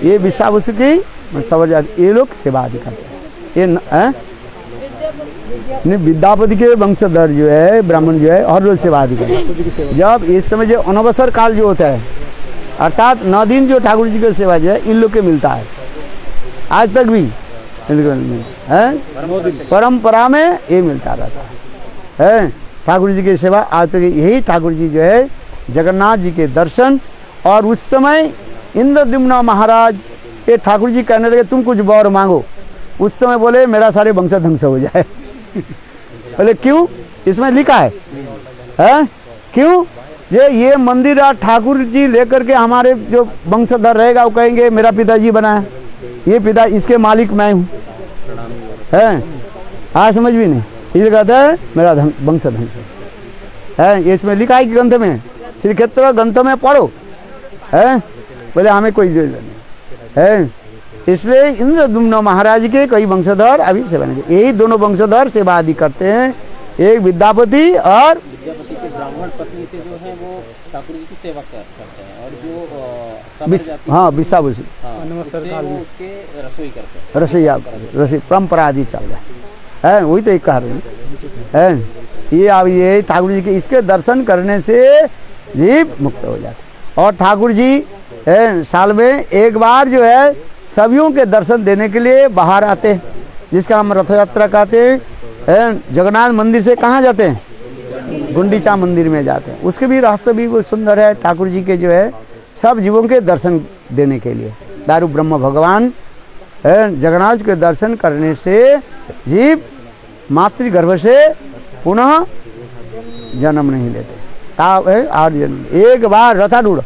ये विश्वावसु की सवर जाति ये लोग सेवा आदि करते हैं। ये नहीं, विद्यापति के वंशधर जो है ब्राह्मण जो है और लोग सेवा आदि करते हैं। जब इस समय जो अनवसर काल जो होता है अर्थात 9 दिन जो ठाकुर जी की सेवा जो है इन लोग के मिलता है, आज तक भी है परंपरा में ये मिलता रहता है। ठाकुर जी की सेवा आज तक यही ठाकुर जी जो है जगन्नाथ जी के दर्शन। और उस समय इंद्रद्युम्न महाराज ये ठाकुर जी कहने लगे तुम कुछ वर मांगो। उस समय बोले मेरा सारे वंश ध्वंस हो जाए। बोले क्यों? इसमें लिखा है क्यों? ये मंदिर ठाकुर जी लेकर के हमारे जो वंशधर रहेगा वो कहेंगे मेरा पिताजी बनाया, ये पिता इसके मालिक मैं हूँ, है आज समझ भी नहीं। ये कहता है मेरा वंश ध्वंस है। इसमें लिखा है कि ग्रंथ में, श्री क्षेत्र ग्रंथ में पढ़ो, है बोले हमें कोई जरूरत नहीं है। इसलिए इंद्रद्युम्न महाराज के कई वंशधर अभी सेवा नहीं, यही दोनों वंशधर सेवा आदि करते हैं, एक विद्यापति और विद्यापति के ब्राह्मण पत्नी से जो है वो ठाकुर जी की सेवा करते हैं और जो हाँ विश्वावसु उसके रसोई करते हैं, रसोई परंपरा आदि चल रहा है। वही तो एक कह रहे हैं ये अब ये ठाकुर जी के इसके दर्शन करने से जीव मुक्त हो जाता। और ठाकुर जी साल में एक बार जो है सभियों के दर्शन देने के लिए बाहर आते हैं, जिसका हम रथ यात्रा कहते हैं। जगन्नाथ मंदिर से कहाँ जाते हैं? गुंडीचा मंदिर में जाते हैं। उसके भी रास्ते भी वो सुंदर है ठाकुर जी के जो है सब जीवों के दर्शन देने के लिए। दारू ब्रह्म भगवान जगन्नाथ के दर्शन करने से जीव मातृगर्भ से पुनः जन्म नहीं लेते। एक बार रथारूढ़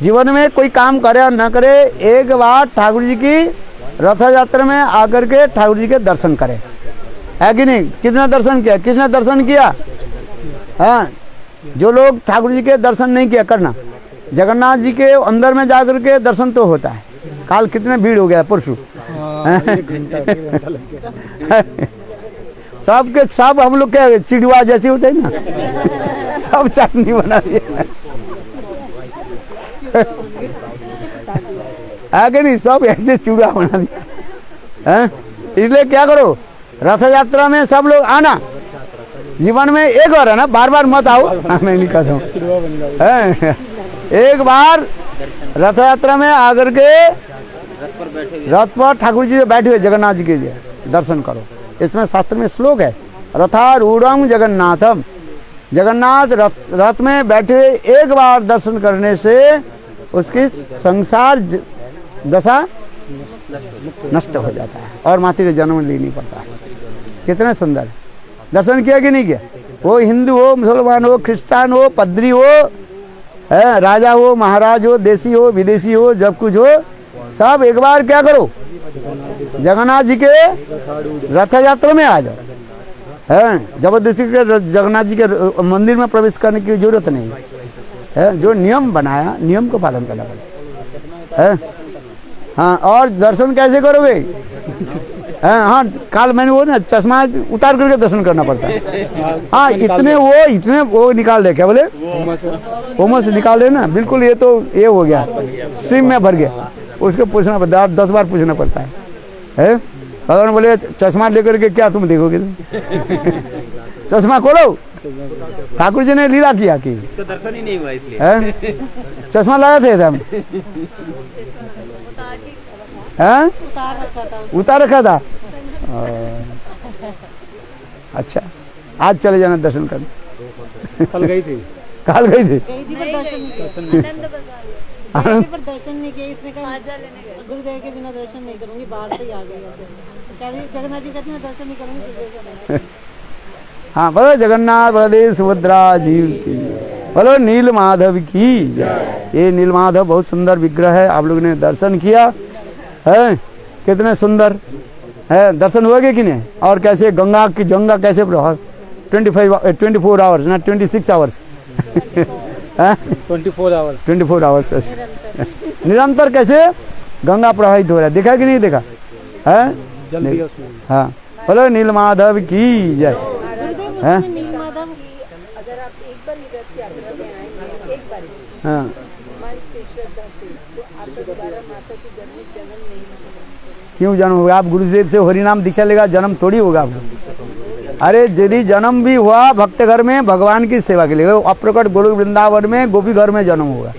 जीवन में कोई काम करे और न करे, एक बार ठाकुर जी की रथ यात्रा में आकर के ठाकुर जी के दर्शन करे, है कि नहीं? किसने दर्शन किया? किसने दर्शन किया? हाँ, जो लोग ठाकुर जी के दर्शन नहीं किया करना। जगन्नाथ जी के अंदर में जाकर के दर्शन तो होता है। काल कितने भीड़ हो गया परसों, सबके सब हम लोग क्या चिड़वा जैसे होते हैं ना, सब चटनी बना दिया आगे नहीं, सब ऐसे चूड़ा बना दिया। इसलिए क्या करो, रथ यात्रा में सब लोग आना, जीवन में एक बार है ना, बार बार मत आओ। मैं नहीं कहता हूँ, एक बार रथ यात्रा में आकर के रथ पर ठाकुर जी बैठे हुए जगन्नाथ जी के दर्शन करो। इसमें शास्त्र में श्लोक है, रथारूढ़ं जगन्नाथम, जगन्नाथ रथ में बैठे हुए एक बार दर्शन करने से उसकी संसार दशा नष्ट हो जाता है और माती का जन्म लेनी पड़ता है। कितने सुंदर दर्शन किया कि नहीं किया? वो हिंदू हो, मुसलमान हो, क्रिस्तान हो, पद्री हो, राजा हो, महाराज हो, देसी हो, विदेशी हो, जब कुछ हो, सब एक बार क्या करो, जगन्नाथ जी के रथ यात्रा में आ जाओ। जबरदस्ती के जगन्नाथ जी के मंदिर में प्रवेश करने की जरूरत नहीं है। जो नियम बनाया, नियम को पालन करना पड़ेगा। हाँ, और दर्शन कैसे करोगे? हाँ, काल मैंने वो ना चश्मा उतार करके दर्शन करना पड़ता है। हाँ, इतने वो निकाल दे, क्या बोले, ओमस निकाल दे ना, बिल्कुल ये तो ये हो गया, सिम में भर गया, उसको पूछना पड़ता है, 10 बार पूछना पड़ता है। भगवान बोले चश्मा लेकर के क्या तुम देखोगे? चश्मा खोलो। ठाकुर जी ने लीला किया कि इसका दर्शन ही नहीं हुआ, इसलिए चश्मा लगाए थे हम, उतार रखा था। अच्छा, आज चले जाना दर्शन करने। कल गई थी पर दर्शन नहीं किया। इसने कहा गुरुदेव के बिना दर्शन नहीं करूंगी, बाहर से ही आ गई। जगन्नाथ जी कहते हैं दर्शन नहीं करूंगी। हाँ, बोलो जगन्नाथ बलदेव सुभद्रा जीव की, बोलो नील माधव की। ये नील माधव बहुत सुंदर विग्रह है, आप लोगों ने दर्शन किया है, कितने सुंदर है। दर्शन हुए कि नहीं? और कैसे गंगा कैसे 24 आवर्स ना 26 आवर्स 24 आवर्स निरंतर कैसे गंगा प्रवाहित हो रहा है, देखा कि नहीं देखा है? जल दिया उसमें। हाँ बोलो नीलमाधव की जय। गुरुदेव हैं? उसमें नीलमाधव अगर आप एक बार ही रथ यात्रा में आएंगे, एक बार ही हाँ मन से श्रद्धा से, तो आपका दोबारा माता की जन्म नहीं होगा। क्यों जन्म होगा? आप गुरुदेव से हरिनाम दीक्षा लेगा, जन्म थोड़ी होगा आपको। अरे यदि जन्म भी हुआ भक्त घर में भगवान की सेवा के लिए, अप्रकट गोलोक वृंदावन में गोपी घर में जन्म होगा,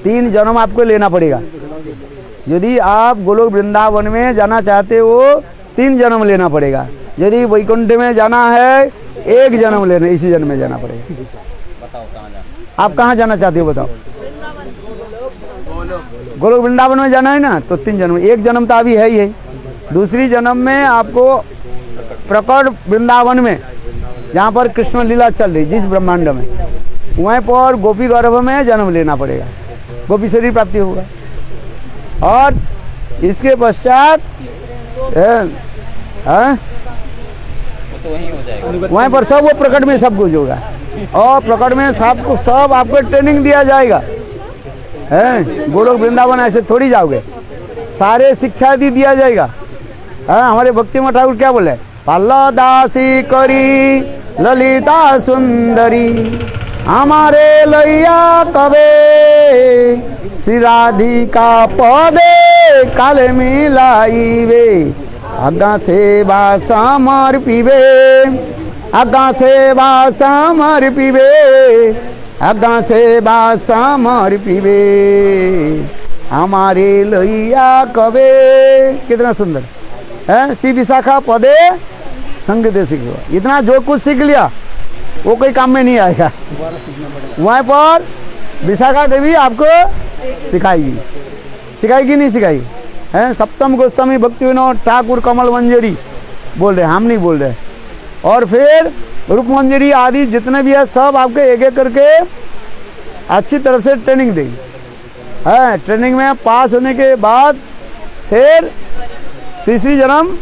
3 जन्म आपको लेना पड़ेगा। यदि आप गोलोक वृंदावन में जाना चाहते हो 3 जन्म लेना पड़ेगा। यदि वैकुंठ में जाना है 1 जन्म लेना, इसी जन्म में जाना पड़ेगा। बताओ कहाँ जाना? आप कहाँ जाना चाहते हो बताओ? गोलोक वृंदावन में जाना है ना, तो 3 जन्म, 1 जन्म तो अभी है ही है। दूसरी जन्म में आपको प्रकट वृंदावन में, जहाँ पर कृष्ण लीला चल रही, जिस ब्रह्मांड में, वहीं पर गोपी गर्भ में जन्म लेना पड़ेगा, गोपी शरीर प्राप्ति होगा। और इसके पश्चात तो वही हो जाएगा। वहीं पर सब वो प्रकट में सब कुछ होगा, और प्रकट में सब आपको ट्रेनिंग दिया जाएगा। हैं गोलोक वृंदावन ऐसे थोड़ी जाओगे, सारे शिक्षा दी दिया जाएगा। हमारे भक्ति में ठाकुर क्या बोले? पाल्ला दासी करी ललिता सुंदरी, हमारे लैया कबे श्री राधिका पदे काले मिलाइबे, आगा सेवा समर्पिबे, आगा सेवा समर्पिबे, आगा सेवा समर्पिबे, हमारे लैया कबे। कितना सुंदर है। श्री विशाखा पदे संगीत सीख लिया, इतना जो कुछ सीख लिया वो कोई काम में नहीं आएगा। वहाँ पर विशाखा देवी आपको सिखाएगी, सिखाएगी नहीं सिखाएगी? हैं सप्तम गोस्वामी भक्ति विनोद ठाकुर कमल मंजरी बोल रहे, हम नहीं बोल रहे। और फिर रूप मंजरी आदि जितने भी है सब आपके एक एक करके अच्छी तरह से ट्रेनिंग देगी। है ट्रेनिंग में पास होने के बाद फिर तीसरी जन्म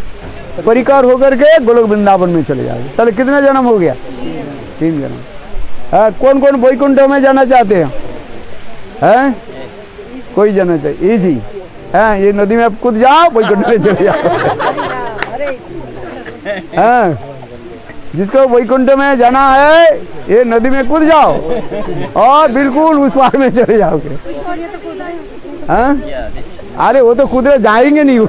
परिकर होकर के गोलोक वृंदावन में चले जाओगे। चलो कितने जन्म हो गया? 3 जन्म। कौन कौन वैकुंठ में जाना चाहते हैं? हैं कोई जाना चाहिए इजी है, ये नदी में आप कूद जाओ, वैकुंठ में चले जाओ। हाँ जिसको वैकुंठ में जाना है ये नदी में कूद जाओ और बिल्कुल उस पार में चले जाओगे। हाँ अरे वो तो कूद जाएंगे नहीं, वो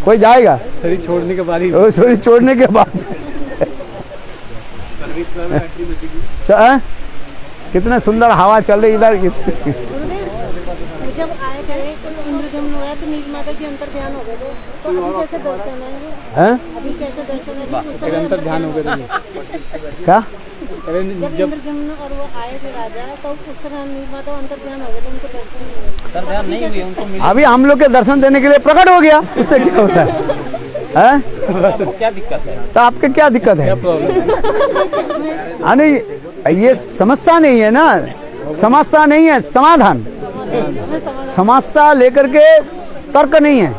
कोई जाएगा शरीर छोड़ने के बाद ही। वो शरीर छोड़ने के बाद। कितना सुंदर हवा चल रही इधर। जब आए थे इंद्रजम्न हुआ तो नीलमाता की अंतर ध्यान हो गए थे, तो अभी कैसे दर्शन है? अभी कैसे दर्शन है? अंतर ध्यान हो गया। क्या जब इंद्रजम्न और वो आए थे राजा, तो उस समय नीलमाता अंतर ध्यान हो गए थे, उनको दर्शन नहीं हुए। अंतर ध्यान नहीं हुई, उनको मिला। अभी हम लोग के दर्शन देने के लिए प्रकट हो गया, उससे क्या होता है? आपको क्या दिक्कत है? तो आपके क्या दिक्कत है? नहीं ये समस्या नहीं है ना, समस्या नहीं है, समाधान। समस्या लेकर के तर्क नहीं है,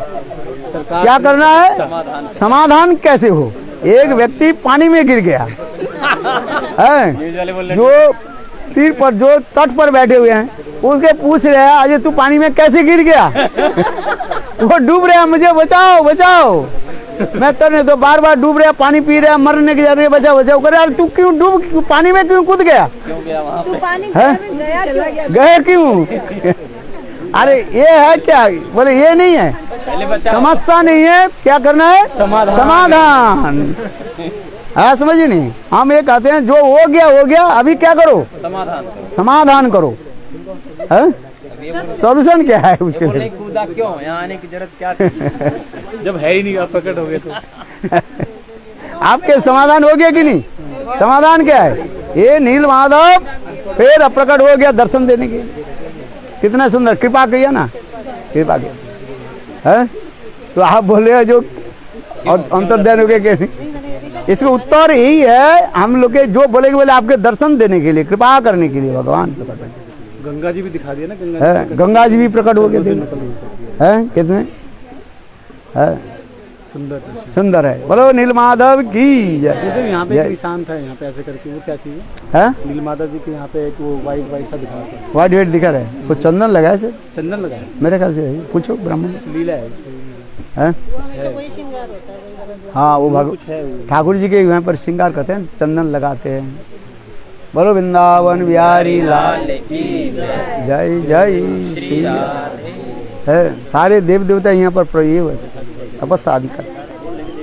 क्या करना है? समाधान कैसे हो? एक व्यक्ति पानी में गिर गया है, जो तीर पर जो तट पर बैठे हुए हैं उसके पूछ रहे हैं अजय तू पानी में कैसे गिर गया? वो डूब रहा, मुझे बचाओ बचाओ, मैं तरने तो बार बार डूब रहा, पानी पी रहा, मरने की जा रही है, बचाओ बचाओ कर। यार तू क्यों डूब, पानी में क्यों कूद गया? क्यों गया वहाँ पे? पानी गया गए क्यों? अरे ये है क्या? बोले ये नहीं है, समस्या नहीं है, क्या करना है? समाधान। हाँ समझिए नहीं, हम ये कहते हैं जो हो गया, अभी क्या करो? समाधान करो। सॉल्यूशन क्या है उसके लिए? कूदा क्यों? यहाँ आने की जरूरत क्या थी? जब है ही नहीं, आप प्रकट हो गए तो। आपके समाधान हो गया कि नहीं? समाधान क्या है? ये नील माधव फिर अप्रकट हो गया दर्शन देने के। कितना सुंदर कृपा किया ना, कृपा किया है। तो आप बोले जो और अंतर्ध्यान हो गया कि नहीं? इसका उत्तर यही है, हम लोग के जो बोले आपके दर्शन देने के लिए, कृपा करने के लिए भगवान प्रकट हो। गंगा जी भी दिखा दिया ना, गंगा जी भी प्रकट हो गए थे। हैं कितने? सुंदर है। सुंदर है। बोलो नीलमाधव की तो जय। यहाँ पे जय। एक निशान था यहाँ पे ऐसे करके, वो क्या चीज़ है? है नीलमाधव जी के यहाँ पे एक वो वाइट वाइट सा दिखा था, वाइट वेट दिखा रहे, कुछ चंदन लगा है सर, चंदन लगा है, मेरे ख्याल से है। पूछो ब्राह्मण लीला है इसमें। है। वो हमेशा वही श्रृंगार होता है, वही वाला। हाँ वो भगवान कुछ है वो। ठाकुर जी के यहाँ पर श्रृंगार करते हैं, चंदन लगाते हैं। बोलो वृंदावन बिहारी लाल जय जय श्री है। सारे देव देवता यहाँ पर प्रयोग हुए तपस्या आदि करते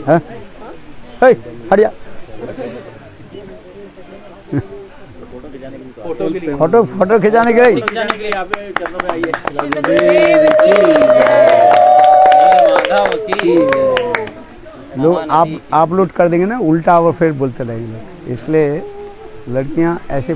हैं। हे, हट जा। फोटो के लिए फोटो फोटो खिंचाने गए। जाने के लिए आप चरणों में आइए। गुरुदेव की जय। माधव की लोग आप अपलोड कर देंगे ना उल्टा और फिर बोलते रहेंगे, इसलिए लड़कियां ऐसे